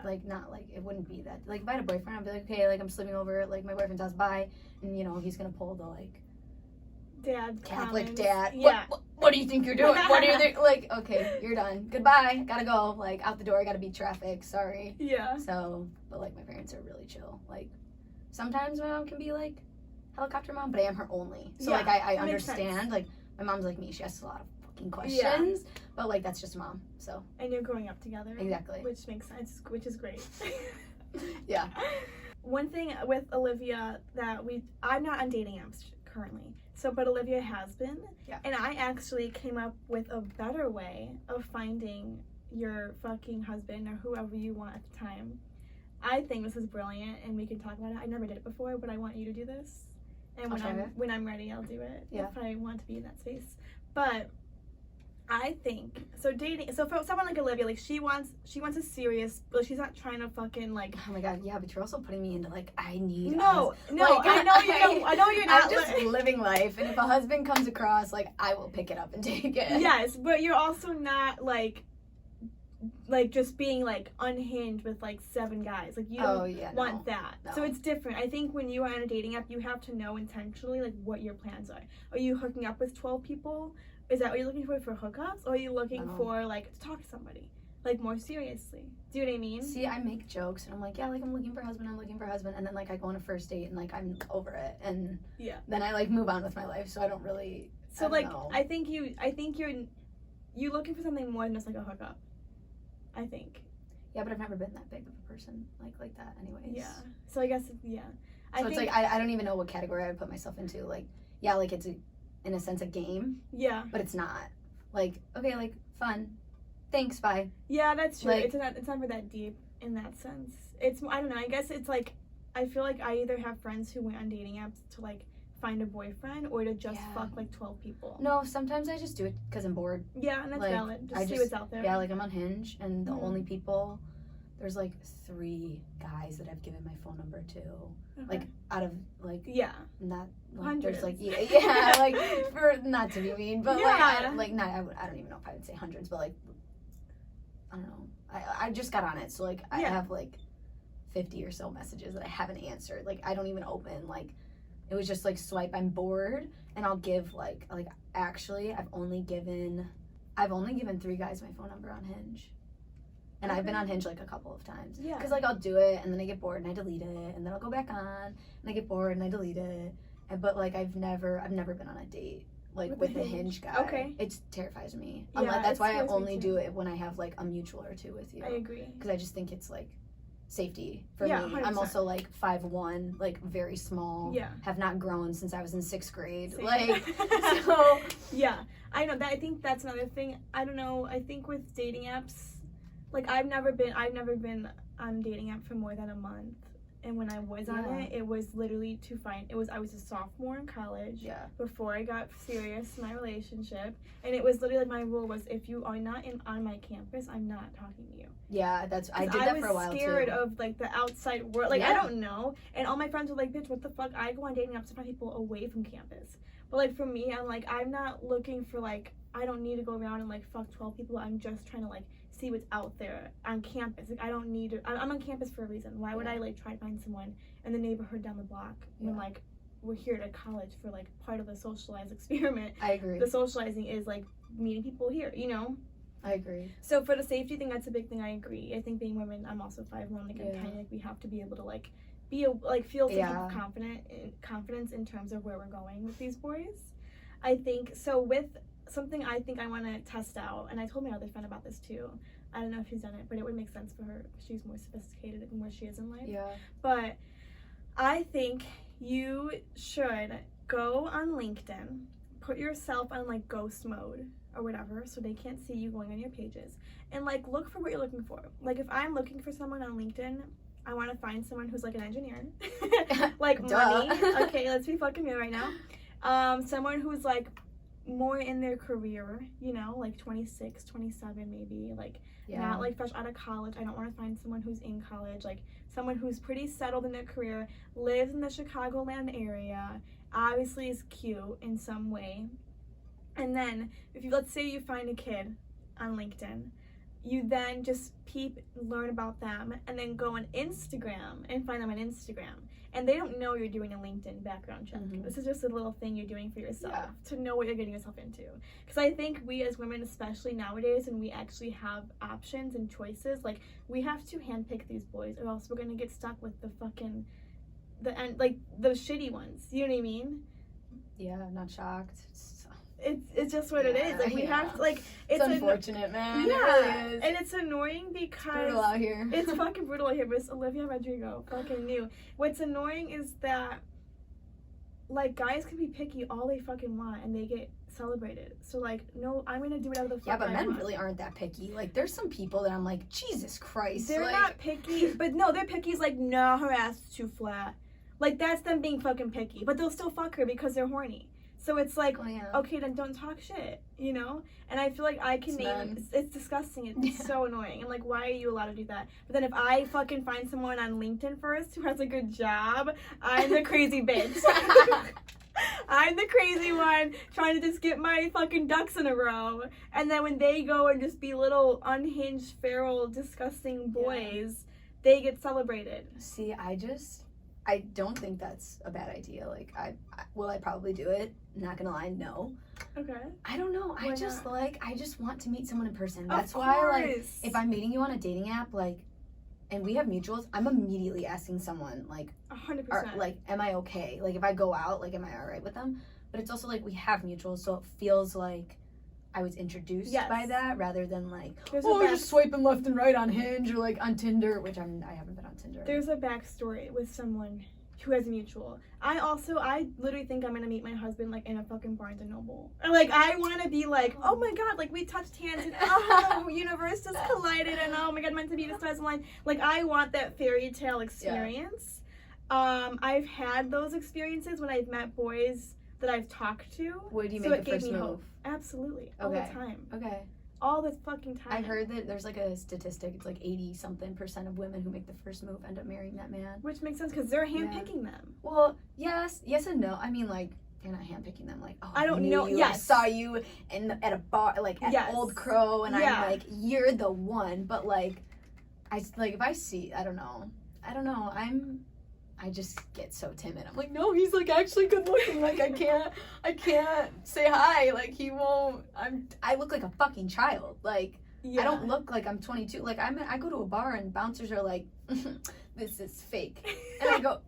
like not like it wouldn't be that. Like if I had a boyfriend, I'd be like, okay, like I'm sleeping over at like my boyfriend's house, bye, and you know he's gonna pull the like dad Catholic comments. Dad. What do you think you're doing? What do you think? Like, okay, you're done. Goodbye. Gotta go. Like out the door. Gotta beat traffic. Sorry. Yeah. So, but like my parents are really chill. Like sometimes my mom can be like helicopter mom, but I am her only. So like I understand. Like my mom's like me. She asks a lot of fucking questions. But like that's just mom. So. And you're growing up together. Exactly. Which makes sense. Which is great. Yeah. one thing with Olivia that I'm not on dating apps currently. So, but Olivia has been. Yeah. And I actually came up with a better way of finding your fucking husband or whoever you want at the time. I think this is brilliant, and we can talk about it. I never did it before, but I want you to do this. And when I'm ready, I'll do it. Yeah. If I want to be in that space. But I think so. For someone like Olivia, like she wants a serious, but she's not trying to fucking like. Oh my god, yeah, but you're also putting me into like I need. No, like, I know you're not. I'm just living life, and if a husband comes across, like I will pick it up and take it. Yes, but you're also not like just being like unhinged with like 7 guys. Like you don't want that. No. So it's different. I think when you are on a dating app, you have to know intentionally like what your plans are. Are you hooking up with 12 people? Is that what you're looking for hookups? Or are you looking for like to talk to somebody like more seriously? Do you know what I mean? See, I make jokes and I'm like, yeah, like I'm looking for a husband, and then like I go on a first date and like I'm over it, and then I like move on with my life. So I don't really. So I know. I think you're looking for something more than just like a hookup. I think. Yeah, but I've never been that big of a person like that anyways. Yeah. So I guess, yeah. So it's like, I don't even know what category I would put myself into. Like, yeah, like it's in a sense a game. Yeah. But it's not. Like, okay, like, fun. Thanks, bye. Yeah, that's true. Like, it's never that deep in that sense. It's, I don't know, I guess it's like, I feel like I either have friends who went on dating apps to like find a boyfriend or to just fuck like 12 people. No, sometimes I just do it because I'm bored. Yeah, and that's like, valid. Just see what's out there. Yeah, like I'm on Hinge, and the only people, there's like 3 guys that I've given my phone number to. Okay. Like out of like not like, hundreds. There's like yeah like for not to be mean, but yeah. like not I don't even know if I would say hundreds, but like I don't know. I just got on it, so like I have like 50 or so messages that I haven't answered. Like I don't even open. Like it was just like swipe. I'm bored, and I'll give like actually I've only given 3 guys my phone number on Hinge. And I've been on Hinge like a couple of times. Yeah. Because like I'll do it and then I get bored and I delete it, and then I'll go back on and I get bored and I delete it. But like I've never been on a date like with a Hinge guy. Okay. It terrifies me. Yeah, that's why I only do it when I have like a mutual or 2 with you. I agree. Because I just think it's like safety for me. 100%. I'm also like 5'1", like very small. Yeah. Have not grown since I was in 6th grade. Same. Like so. Yeah, I know that. I think that's another thing. I don't know. I think with dating apps. Like I've never been on a dating app for more than a month, and when I was on it, it was literally I was a sophomore in college before I got serious in my relationship, and it was literally like my rule was if you are not on my campus, I'm not talking to you. Yeah, I did that for a while too. I was scared of like the outside world, like I don't know, and all my friends were like, "Bitch, what the fuck?" I go on dating apps to find people away from campus, but like for me, I'm like I'm not looking for like I don't need to go around and like fuck 12 people. I'm just trying to like see what's out there on campus. Like I don't need to. I'm on campus for a reason. Why would I like try to find someone in the neighborhood down the block when like we're here at college for like part of the socialized experiment? I agree. The socializing is like meeting people here, you know. I agree. So for the safety thing, that's a big thing. I agree. I think being women, I'm also 5'1". Like I'm kind of like we have to be able to like feel some type of confidence in terms of where we're going with these boys. I think so with. Something I think I want to test out, and I told my other friend about this too. I don't know if she's done it, but it would make sense for her. She's more sophisticated in where she is in life. Yeah. But I think you should go on LinkedIn, put yourself on like ghost mode or whatever, so they can't see you going on your pages, and like look for what you're looking for. Like if I'm looking for someone on LinkedIn, I want to find someone who's like an engineer, like money. Okay, let's be fucking real right now. Someone who's like more in their career, you know, like 26, 27 maybe, like not like fresh out of college. I don't want to find someone who's in college, like someone who's pretty settled in their career, lives in the Chicagoland area, obviously is cute in some way. And then if you, let's say you find a kid on LinkedIn, you then just learn about them, and then go on Instagram and find them on Instagram. And they don't know you're doing a LinkedIn background check. Mm-hmm. This is just a little thing you're doing for yourself to know what you're getting yourself into. Because I think we as women, especially nowadays, when we actually have options and choices, like we have to handpick these boys, or else we're gonna get stuck with the shitty ones. You know what I mean? Yeah, I'm not shocked. it's just what it is. Like, we have to, like, it's unfortunate, man. Yeah, it really is. and it's annoying because it's brutal out here. It's fucking brutal out here, but it's Olivia Rodrigo, fucking new. What's annoying is that, like, guys can be picky all they fucking want, and they get celebrated. So, like, no, I'm gonna do whatever the fuck but I men want. really aren't that picky. Like, there's some people that I'm like, Jesus Christ. They're like, not picky, but no, they're picky is like, no, her ass is too flat. Like, that's them being fucking picky, but they'll still fuck her because they're horny. So it's like, okay, then don't talk shit, you know? And I feel like I can it's disgusting. It's so annoying. And, like, why are you allowed to do that? But then if I fucking find someone on LinkedIn first who has a good job, I'm the crazy bitch. I'm the crazy one trying to just get my fucking ducks in a row. And then when they go and just be little unhinged, feral, disgusting boys, they get celebrated. See, I don't think that's a bad idea. Like, will I probably do it? Not gonna lie, no. Okay. I don't know. Why I just want to meet someone in person. That's of why, course. like, if I'm meeting you on a dating app, like, and we have mutuals, I'm immediately asking someone, like, 100%. Like, am I okay? Like, if I go out, like, am I all right with them? But it's also, like, we have mutuals, so it feels like I was introduced by that rather than, like, just swiping left and right on Hinge or, like, on Tinder, which I haven't been on Tinder. There's a backstory with someone who has a mutual. I literally think I'm gonna meet my husband, like, in a fucking Barnes & Noble. Like, I want to be like, oh my god, like, we touched hands and oh, universe just collided and oh my god, meant to be the stars align. Like, I want that fairy tale experience. I've had those experiences when I've met boys that I've talked to. Where do you make the first move? Hope. Absolutely. All the time. Okay. All the fucking time. I heard that there's, like, a statistic. It's like 80-something% of women who make the first move end up marrying that man. Which makes sense because they're handpicking them. Well, yes and no. I mean, like, you're not handpicking them. Like, oh, I don't know. I saw you at a bar, like, at Old Crow, and I'm like, you're the one. But, like, if I see, I don't know. I just get so timid. I'm like, no, he's, like, actually good looking. Like, I can't say hi. Like, he won't. I look like a fucking child. Like, I don't look like I'm 22. Like, I go to a bar and bouncers are like, this is fake. And I go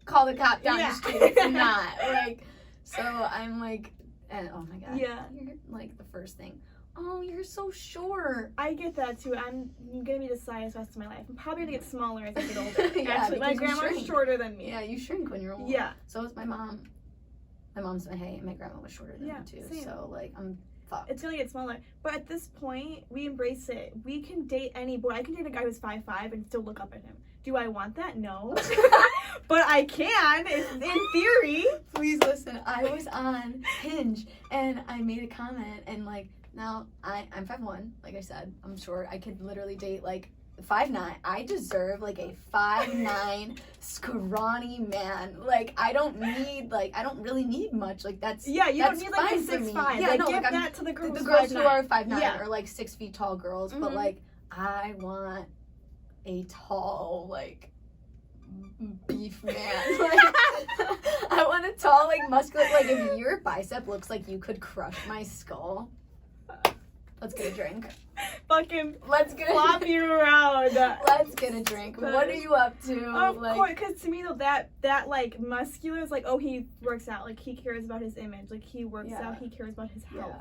call the cop down the street. It's not. Like, so I'm like, and oh my god. Yeah. You're, like, the first thing. Oh, you're so short. I get that too. I'm gonna be the size the rest of my life. I'm probably gonna get smaller as I get older. Actually, my grandma's shorter than me. Yeah, you shrink when you're old. Yeah. So is my mom. My mom's my grandma was shorter than me too. Same. So, like, I'm fucked. It's gonna get smaller. But at this point, we embrace it. We can date any boy. I can date a guy who's 5'5" and still look up at him. Do I want that? No. But I can, in theory. Please listen. I was on Hinge and I made a comment and, like, now, I'm 5'1", like I said. I'm short. I could literally date, like, 5'9". I deserve, like, a 5'9", scrawny man. Like, I don't really need much. Like, that's you don't need, like, a 6'5". Yeah, like, no, give like, that to the girls who are 5'9", or, like, 6 feet tall girls. Mm-hmm. But, like, I want a tall, like, beef man. Like, I want a tall, like, muscular, like, if your bicep looks like you could crush my skull, let's get a drink. Fucking let's get flop you around. Let's get a drink. What are you up to? Of course, because to me though, that like muscular is like, oh, he works out, like he cares about his image, like he works out, he cares about his health.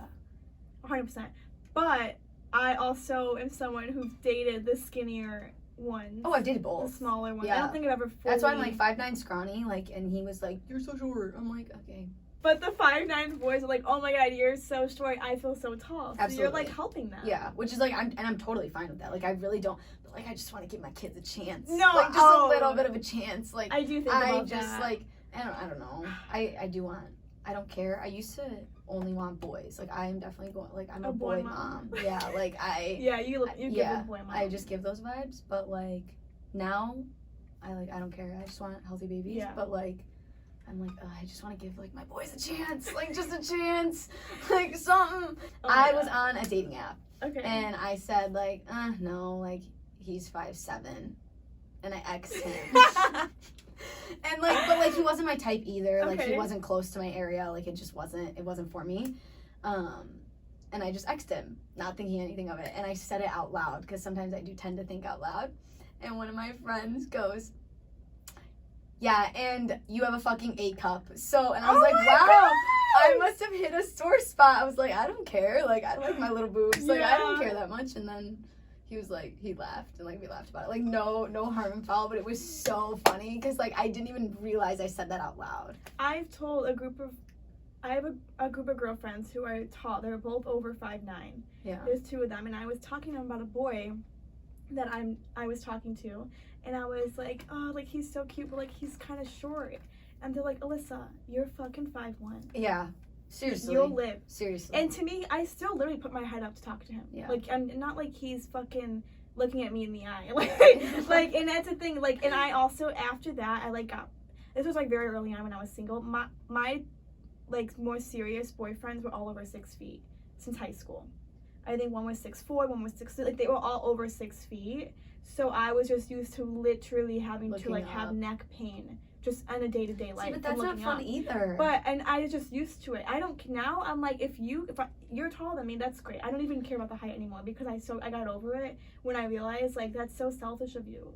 100%. But I also am someone who's dated the skinnier ones. Oh, I've dated both. The smaller ones. I don't think I've ever fully... That's why I'm like 5'9" scrawny, like, and he was like, you're so short. I'm like, okay. But the 5'9" boys are like, oh my god, you're so short, I feel so tall. So Absolutely. you're like helping them. Yeah, which is like, I'm totally fine with that. Like, I really don't, but like, I just want to give my kids a chance. No, like, just a little bit of a chance. Like, I do think about that. Like, I don't know. I do want, I don't care. I used to only want boys. Like, I am definitely going, like, I'm a boy mom. Yeah, like, you give a boy mom. I just give those vibes, but like, now, I don't care. I just want healthy babies. Yeah. But like, I'm like, I just want to give, like, my boys a chance. Like, just a chance. Like, something. I was on a dating app. Okay. And I said, like, no, like, he's 5'7". And I X'd him. And, like, but, like, he wasn't my type either. Like, he wasn't close to my area. Like, it wasn't for me. And I just X'd him, not thinking anything of it. And I said it out loud, because sometimes I do tend to think out loud. And one of my friends goes, yeah, and you have a fucking A cup. So, and I was like, wow. I must have hit a sore spot. I was like, I don't care. Like, I like my little boobs. Like, I don't care that much. And then he was like, he laughed, and like we laughed about it. Like, no harm and foul, but it was so funny because like I didn't even realize I said that out loud. I have a group of girlfriends who are tall. They're both over 5'9". Yeah. There's two of them, and I was talking to them about a boy that I was talking to, and I was like, oh, like he's so cute, but like he's kind of short. And they're like, Alyssa, you're fucking 5'1". Yeah. Seriously. You'll live. Seriously. And to me, I still literally put my head up to talk to him. Yeah. Like, and not like he's fucking looking at me in the eye. Like, and that's the thing. Like, and I also, after that, I like got, this was like very early on when I was single. My like more serious boyfriends were all over 6 feet since high school. I think one was 6'4", one was 6'3". Like, they were all over 6 feet. So I was just used to literally having to like have neck pain just on a day-to-day life. But that's not fun either. But, and I was just used to it. I don't, now I'm like, if you're taller than me, that's great. I don't even care about the height anymore because I got over it when I realized, like, that's so selfish of you.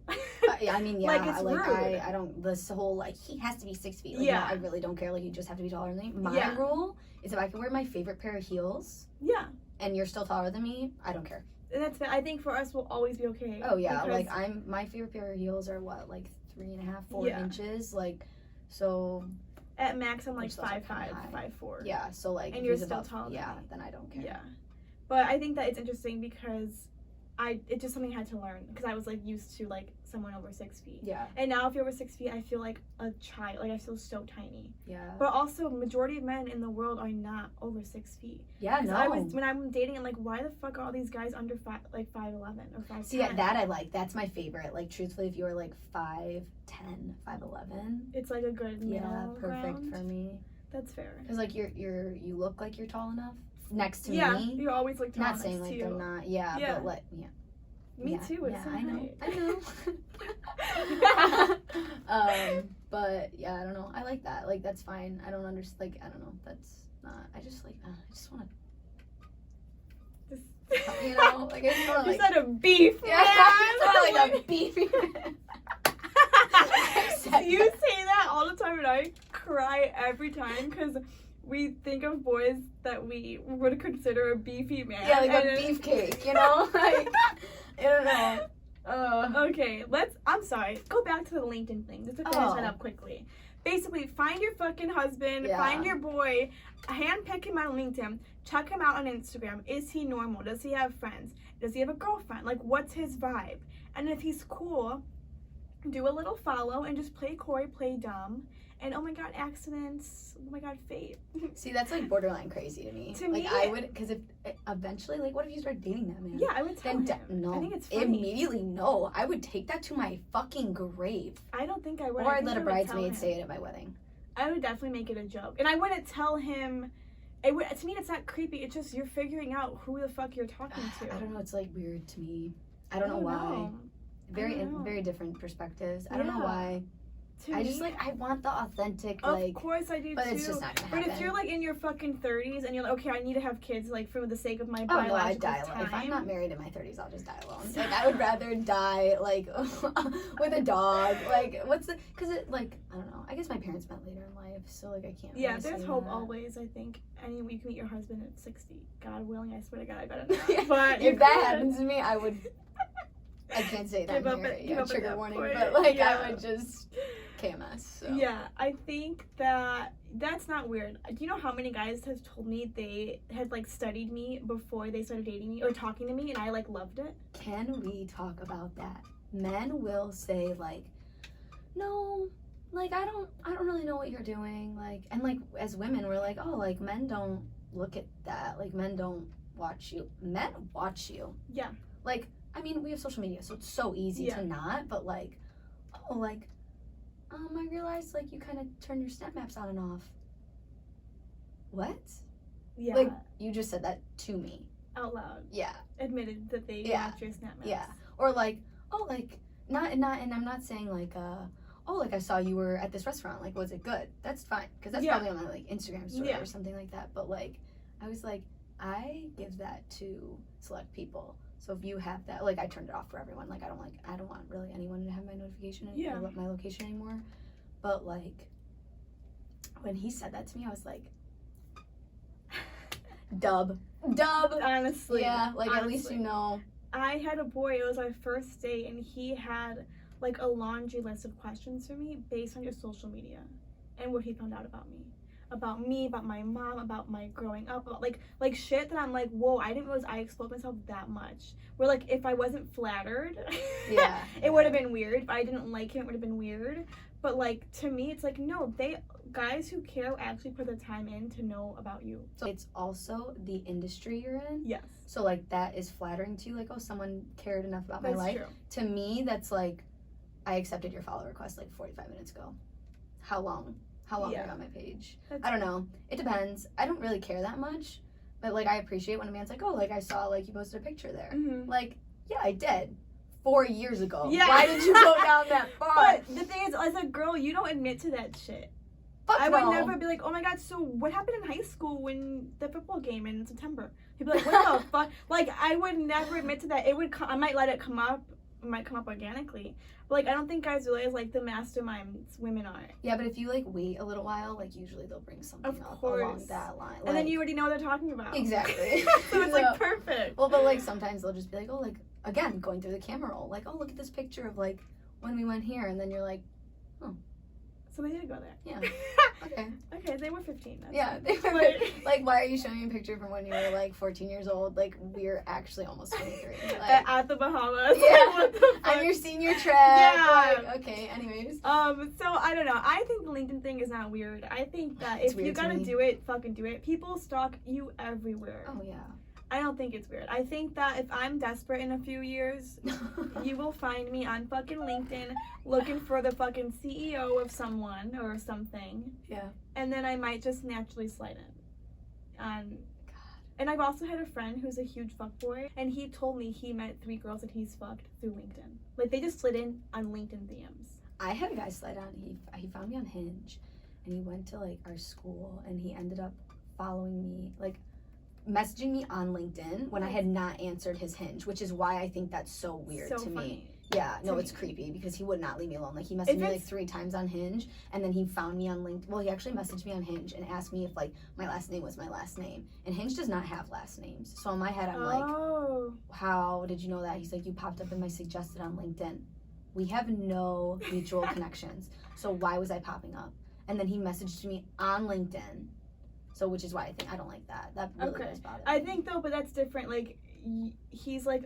I mean, yeah, like, it's rude. I don't, this whole, like, he has to be 6 feet. Like, yeah. No, I really don't care. Like, you just have to be taller than me. My rule is if I can wear my favorite pair of heels. Yeah. And you're still taller than me, I don't care. And that's, I think for us, we'll always be okay. Oh, yeah. Like, my favorite pair of heels are what, like, 3.5, 4 inches. Like, so at max I'm like 5'5", 5'4". Yeah, so like and you're still tall. Yeah, then I don't care. Yeah, but I think that it's interesting because it's just something I had to learn because I was like used to like someone over 6 feet. Yeah. And now if you're over 6 feet, I feel like a child. Like I feel so tiny. Yeah. But also, majority of men in the world are not over 6 feet. Yeah, no. When I'm dating, I'm like, why the fuck are all these guys under 5'11" or 5'10"? See, that I like. That's my favorite. Like, truthfully, if you were like 5'10", 5'11", it's like a good perfect ground. for me. That's fair. Because like you look like you're tall enough next to me. Yeah, you always look tall. Not saying like they're not. Yeah, but like Me too. It's I know. But yeah, I don't know. I like that. Like that's fine. I don't understand. Like I don't know. That's not. I just like. I just want to. You know, like I just want to like. You said a beef. Yeah, I just want like a beefy. You say that all the time, and I cry every time because we think of boys that we would consider a beefy man. Yeah, like a beefcake, you know? Like, I don't know. Okay, I'm sorry. Go back to the LinkedIn thing, just to finish that up quickly. Basically, find your fucking husband, find your boy, handpick him on LinkedIn, check him out on Instagram. Is he normal? Does he have friends? Does he have a girlfriend? Like, what's his vibe? And if he's cool, do a little follow and just play coy, play dumb. And oh my god, accidents. Oh my god, fate. See, that's like borderline crazy to me. Like I would, because if eventually, like, what if you start dating that man? Yeah, I would tell him. No, I think it's funny. Immediately no. I would take that to my fucking grave. I don't think I would. Or I'd let a bridesmaid say it at my wedding. I would definitely make it a joke, and I wouldn't tell him. It would, to me, it's not creepy. It's just you're figuring out who the fuck you're talking to. I don't know. It's like weird to me. I don't know why. Very different perspectives. I don't know why. I just like I want the authentic like. Of course I do but too. It's just not gonna happen. But if you're like in your fucking 30s and you're like, okay, I need to have kids like for the sake of my I'd biological die time. alone. If I'm not married in my 30s, I'll just die alone. Like I would rather die like with a dog. Like because it like I don't know. I guess my parents met later in life, so like I can't. Yeah, really there's say hope that. always. I think. And you can meet your husband at 60. God willing, I swear to God, I better not. But if that happens to me, I would. I can't say that here. Trigger warning. Point. But like I would just KMS. So. Yeah, I think that's not weird. Do you know how many guys have told me they had like studied me before they started dating me or talking to me, and I like loved it? Can we talk about that? Men will say like, no, like I don't really know what you're doing. Like, and like as women, we're like, oh, like men don't look at that. Like men don't watch you. Men watch you. Yeah. Like. I mean, we have social media, so it's so easy to not, but like, oh, like, I realized, like, you kind of turn your snap maps on and off. What? Yeah. Like, you just said that to me. Out loud. Yeah. Admitted that they watch your snap maps. Yeah. Or like, oh, like, and I'm not saying like, oh, like, I saw you were at this restaurant, like, was it good? That's fine, because that's probably on my, like, Instagram story or something like that, but, like, I was like, I give that to select people. So if you have that, like I turned it off for everyone. Like I don't want really anyone to have my notification or my location anymore. But like when he said that to me, I was like, Dub. Honestly. Yeah, like honestly. at least you know. I had a boy, it was our first date, and he had like a laundry list of questions for me based on your social media and what he found out about me. About my mom, about my growing up, about like shit that I'm like, whoa, I didn't realize I exposed myself that much. Where like if I wasn't flattered, Yeah. it would have been weird. If I didn't like him, it would have been weird. But like to me, it's like no, guys who care actually put the time in to know about you. So it's also the industry you're in. Yes. So like that is flattering to you, like, oh, someone cared enough about my life. True. To me, that's like, I accepted your follow request like 45 minutes ago. How long are you on my page? I don't know. It depends. I don't really care that much, but like I appreciate when a man's like, oh, like I saw like you posted a picture there. Mm-hmm. Like, yeah, I did 4 years ago. Yeah. Why did you go down that far? But the thing is, as a girl, you don't admit to that shit. I would never be like, oh my god, so what happened in high school when the football game in September? He'd be like, what the fuck? Like, I would never admit to that. It would, I might let it come up. It might come up organically. But like, I don't think guys realize like the masterminds women are. Yeah, but if you like wait a little while, like usually they'll bring something up along that line. Like, and then you already know what they're talking about. Exactly. So it's like perfect. Well, but like sometimes they'll just be like, oh, like again, going through the camera roll, like, oh, look at this picture of like when we went here, and then you're like, oh. So they did go there. Yeah. Okay. Okay, they were 15. Yeah, they were like, why are you showing me a picture from when you were like 14 years old? Like, we're actually almost 23. Like, at the Bahamas. Yeah. Like, what the fuck? On your senior trip. Yeah. Like, okay, anyways. So I don't know. I think the LinkedIn thing is not weird. I think that if you gotta do it, fucking do it. People stalk you everywhere. Oh, yeah. I don't think it's weird. I think that if I'm desperate in a few years, you will find me on fucking LinkedIn looking for the fucking CEO of someone or something. Yeah. And then I might just naturally slide in. And I've also had a friend who's a huge fuckboy, and he told me he met 3 girls that he's fucked through LinkedIn. Like, they just slid in on LinkedIn DMs. I had a guy slide on. He found me on Hinge, and he went to like our school, and he ended up following me, like messaging me on LinkedIn when I had not answered his Hinge, which is why I think that's so weird to me. Yeah, no, it's creepy because he would not leave me alone. Like, he messaged me like 3 times on Hinge, and then he found me on LinkedIn. Well, he actually messaged me on Hinge and asked me if like my last name was my last name. And Hinge does not have last names. So in my head, I'm like, how did you know that? He's like, you popped up in my suggested on LinkedIn. We have no mutual connections. So why was I popping up? And then he messaged me on LinkedIn. So, which is why I don't like that. That really does bother me. I think though, but that's different. Like, he's like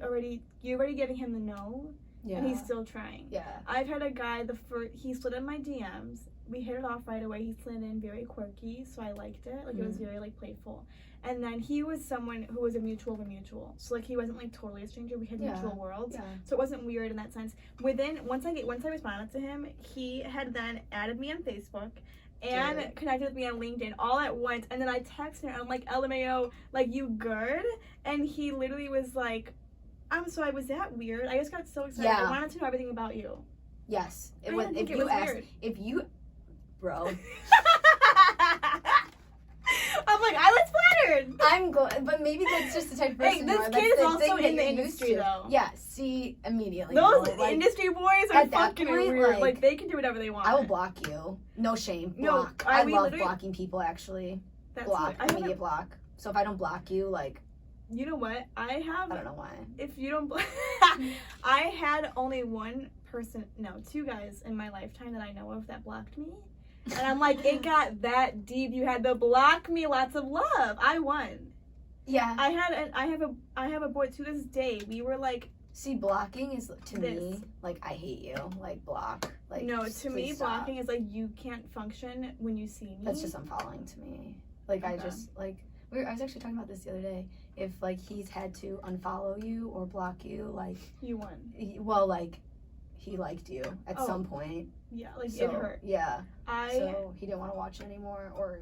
you're already giving him the no, and he's still trying. Yeah. I've had a guy he slid in my DMs. We hit it off right away. He slid in very quirky, so I liked it. Like, it was very like playful. And then he was someone who was a mutual of a mutual. So like he wasn't like totally a stranger. We had mutual worlds. Yeah. So it wasn't weird in that sense. Once I responded to him, he had then added me on Facebook and connected with me on LinkedIn all at once. And then I texted him, I'm like, LMAO, like, you good? And he literally was like, I'm sorry, was that weird? I just got so excited. Yeah. I wanted to know everything about you. Yes. If you bro. I'm like, I was flattered. I'm glad, but maybe that's just the type of person this kid is also in the industry, though. Yeah, see, immediately. Those industry boys are fucking weird. Like, they can do whatever they want. I will block you. No shame. Block. I love blocking people, actually. Block. Immediate block. So if I don't block you, like... You know what? I don't know why. If you don't block... I had only 2 guys in my lifetime that I know of that blocked me. And I'm like, it got that deep. You had to block me. Lots of love. I won. Yeah. I have a boy to this day. We were like, see, blocking is to me like, I hate you. Like, block. Like, no, to me, blocking is like, you can't function when you see me. That's just unfollowing to me. Like, I just like I was actually talking about this the other day. If like he's had to unfollow you or block you, like, you won. Well, like, he liked you at some point. Yeah, like, it hurt. Yeah. So he didn't want to watch it anymore, or,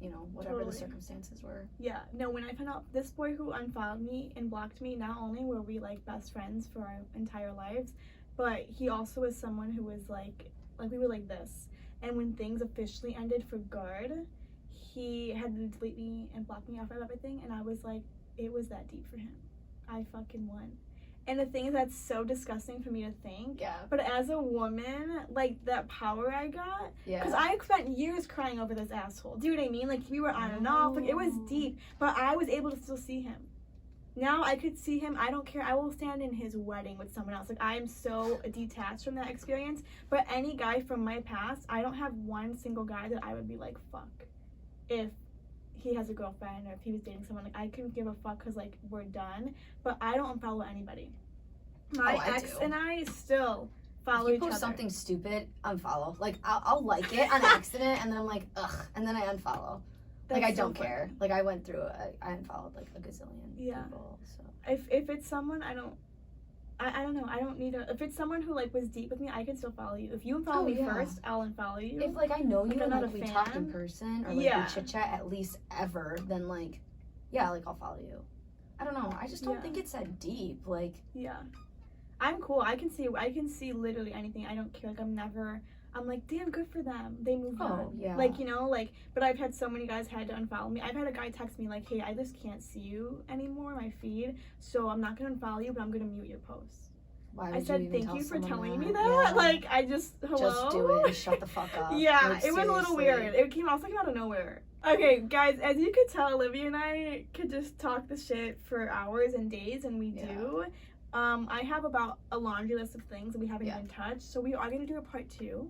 you know, whatever the circumstances were. Yeah. No, when I found out this boy who unfollowed me and blocked me, not only were we, like, best friends for our entire lives, but he also was someone who was, like, we were like this. And when things officially ended for guard, he had to delete me and block me off of everything, and I was like, it was that deep for him. I fucking won. And the thing is, that's so disgusting for me to think. Yeah. But as a woman, like, that power I got. Yeah. Because I spent years crying over this asshole. Do you know what I mean? Like, we were on and off. Like, it was deep. But I was able to still see him. Now I could see him. I don't care. I will stand in his wedding with someone else. Like, I am so detached from that experience. But any guy from my past, I don't have one single guy that I would be like, fuck. If he has a girlfriend or if he was dating someone, like, I couldn't give a fuck because, like, we're done. But I don't unfollow anybody. My ex and I still follow each other. If you post something stupid, unfollow. Like, I'll like it on accident, and then I'm like, ugh, and then I unfollow. Like, I don't care. Like, I went through I unfollowed, like, a gazillion people, so. If it's someone, I don't know, I don't need to, if it's someone who, like, was deep with me, I can still follow you. If you unfollow me first, I'll unfollow you. If, like, I know you and, like, we fan, talked in person, or, like, we chit-chat at least ever, then, like, yeah, like, I'll follow you. I don't know, I just don't think it's that deep, like. Yeah. I'm cool. I can see literally anything. I don't care. Like, I'm like, damn, good for them. They moved on. Yeah. Like, you know, like, but I've had so many guys had to unfollow me. I've had a guy text me, like, hey, I just can't see you anymore, my feed, so I'm not going to unfollow you, but I'm going to mute your posts. Why I said, thank you for telling me that. Yeah. Like, I just, hello? Just do it and shut the fuck up. Yeah, like, it was a little weird. It also came out of nowhere. Okay, guys, as you could tell, Olivia and I could just talk the shit for hours and days, and we do. I have about a laundry list of things that we haven't even touched, so we are going to do a part 2.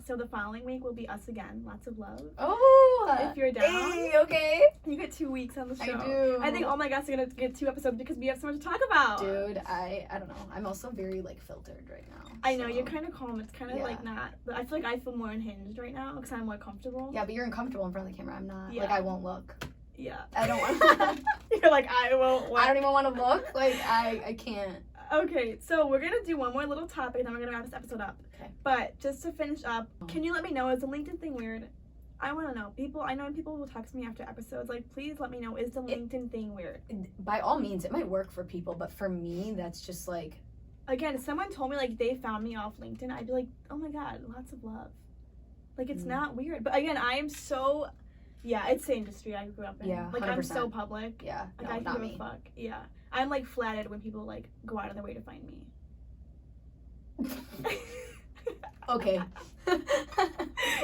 So the following week will be us again. Lots of love. Oh! If you're down. Hey, okay. You get 2 weeks on the show. I do. I think all my guests are going to get 2 episodes because we have so much to talk about. Dude, I don't know. I'm also very, like, filtered right now. I know, you're kind of calm. It's kind of, like, not. But I feel like I feel more unhinged right now because I'm more comfortable. Yeah, but you're uncomfortable in front of the camera. I'm not. Yeah. Like, I won't look. Yeah. I don't want to. You're like, I won't look. I don't even want to look. Like, I can't. Okay, so we're going to do one more little topic, and then we're going to wrap this episode up. Okay. But just to finish up, can you let me know, is the LinkedIn thing weird? I want to know. I know people will text me after episodes, like, please let me know, is the LinkedIn thing weird? By all means, it might work for people, but for me, that's just, like... Again, if someone told me, like, they found me off LinkedIn, I'd be like, oh my god, lots of love. Like, it's not weird. But again, I am so... Yeah, it's the industry I grew up in. Yeah, 100%. Like, I'm so public. Yeah, like, no, I not give a fuck. Yeah. I'm, like, flattered when people, like, go out of their way to find me. Okay.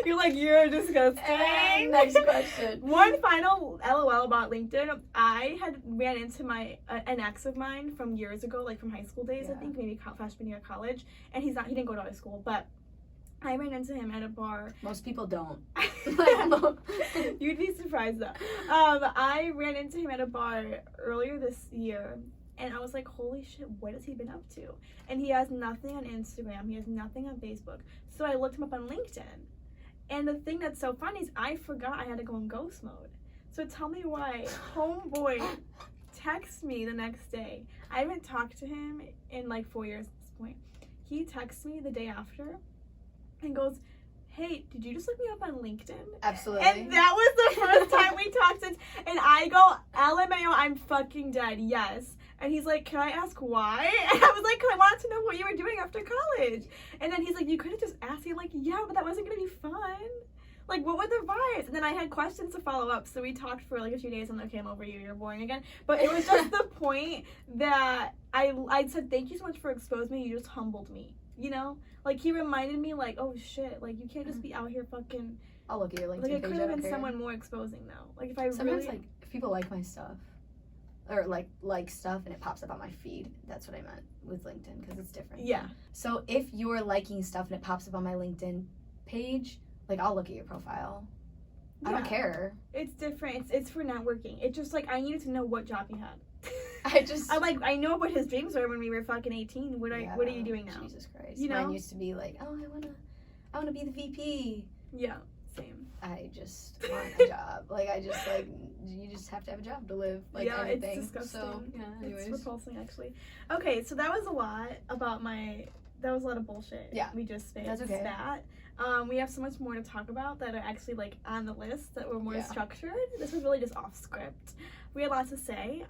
You're like, you're disgusting. Next question. One final LOL about LinkedIn. I had ran into an ex of mine from years ago, like from high school days, I think, maybe freshman year of college. And he didn't go to high school, but I ran into him at a bar. Most people don't. You'd be surprised though. I ran into him at a bar earlier this year, and I was like, holy shit, what has he been up to? And he has nothing on Instagram. He has nothing on Facebook. So I looked him up on LinkedIn. And the thing that's so funny is I forgot I had to go in ghost mode. So tell me why homeboy texts me the next day. I haven't talked to him in like 4 years at this point. He texts me the day after and goes, hey, did you just look me up on LinkedIn? Absolutely. And that was the first time we talked since. And I go, LMAO, I'm fucking dead, yes. And he's like, can I ask why? And I was like, I wanted to know what you were doing after college. And then he's like, you could have just asked me. I'm like, yeah, but that wasn't going to be fun. Like, what were the vibes? And then I had questions to follow up. So we talked for like a few days. I'm like, okay, I'm over you. You're boring again. But it was just the point that I said, thank you so much for exposing me. You just humbled me. You know? Like, he reminded me, like, oh, shit. Like, you can't just be out here fucking... I'll look at your LinkedIn page. Like, it could have been care. Someone more exposing, though. Like, if I Sometimes, like, if people like my stuff, or, like stuff, and it pops up on my feed, that's what I meant with LinkedIn, because it's different. Yeah. So, if you're liking stuff and it pops up on my LinkedIn page, like, I'll look at your profile. Yeah. I don't care. It's different. It's for networking. It's just, like, I needed to know what job he had. I'm like, I know what his dreams were when we were fucking 18. What are you doing now? Jesus Christ. You know? Mine used to be like, oh, I wanna be the VP. Yeah, same. I just want a job. Like, you just have to have a job to live. Like, yeah, anything. It's disgusting. So, yeah, anyways. It's repulsing, actually. Okay, so that was a lot about that was a lot of bullshit. Yeah. We just spat. That's okay. We have so much more to talk about that are actually, like, on the list that were more structured. This was really just off script. We had lots to say.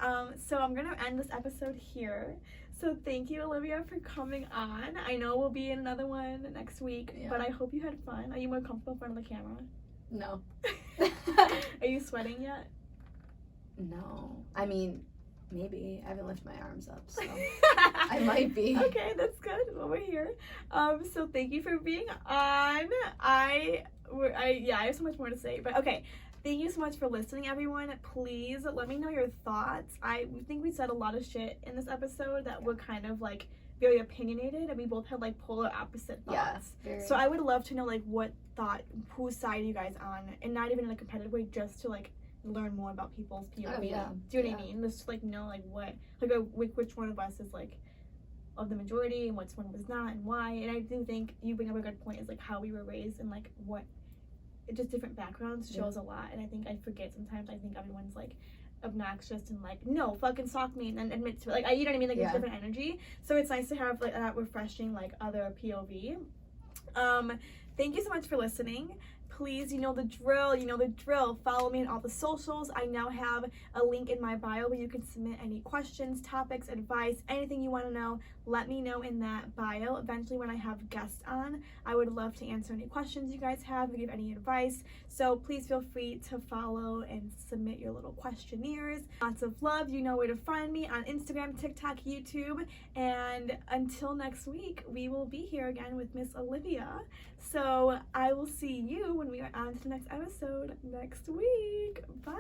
So I'm going to end this episode here. So thank you, Olivia, for coming on. I know we'll be in another one next week, but I hope you had fun. Are you more comfortable in front of the camera? No. Are you sweating yet? No. I mean, Maybe. I haven't lifted my arms up, so I might be. Okay, that's good. Well, we're here. So thank you for being on. I have so much more to say, but okay. Thank you so much for listening, everyone. Please let me know your thoughts. I think we said a lot of shit in this episode that were kind of like very opinionated, and we both had like polar opposite thoughts. Yeah, so I would love to know like whose side are you guys on, and not even in a competitive way, just to like learn more about people's POV. Oh, yeah. Do you know what I mean? Let's just like know like which one of us is like of the majority and which one was not and why. And I do think you bring up a good point, is like how we were raised and like what just different backgrounds shows a lot. And I think I forget sometimes. I think everyone's like obnoxious and like, no, fucking stalk me, and then admit to it. Like, you know what I mean? Like, it's different energy. So it's nice to have like that refreshing like other POV. Thank you so much for listening. Please, you know the drill. Follow me on all the socials. I now have a link in my bio where you can submit any questions, topics, advice, anything you want to know. Let me know in that bio. Eventually, when I have guests on, I would love to answer any questions you guys have or give any advice. So please feel free to follow and submit your little questionnaires. Lots of love. You know where to find me on Instagram, TikTok, YouTube. And until next week, we will be here again with Miss Olivia. So I will see you when we are on to the next episode next week. Bye.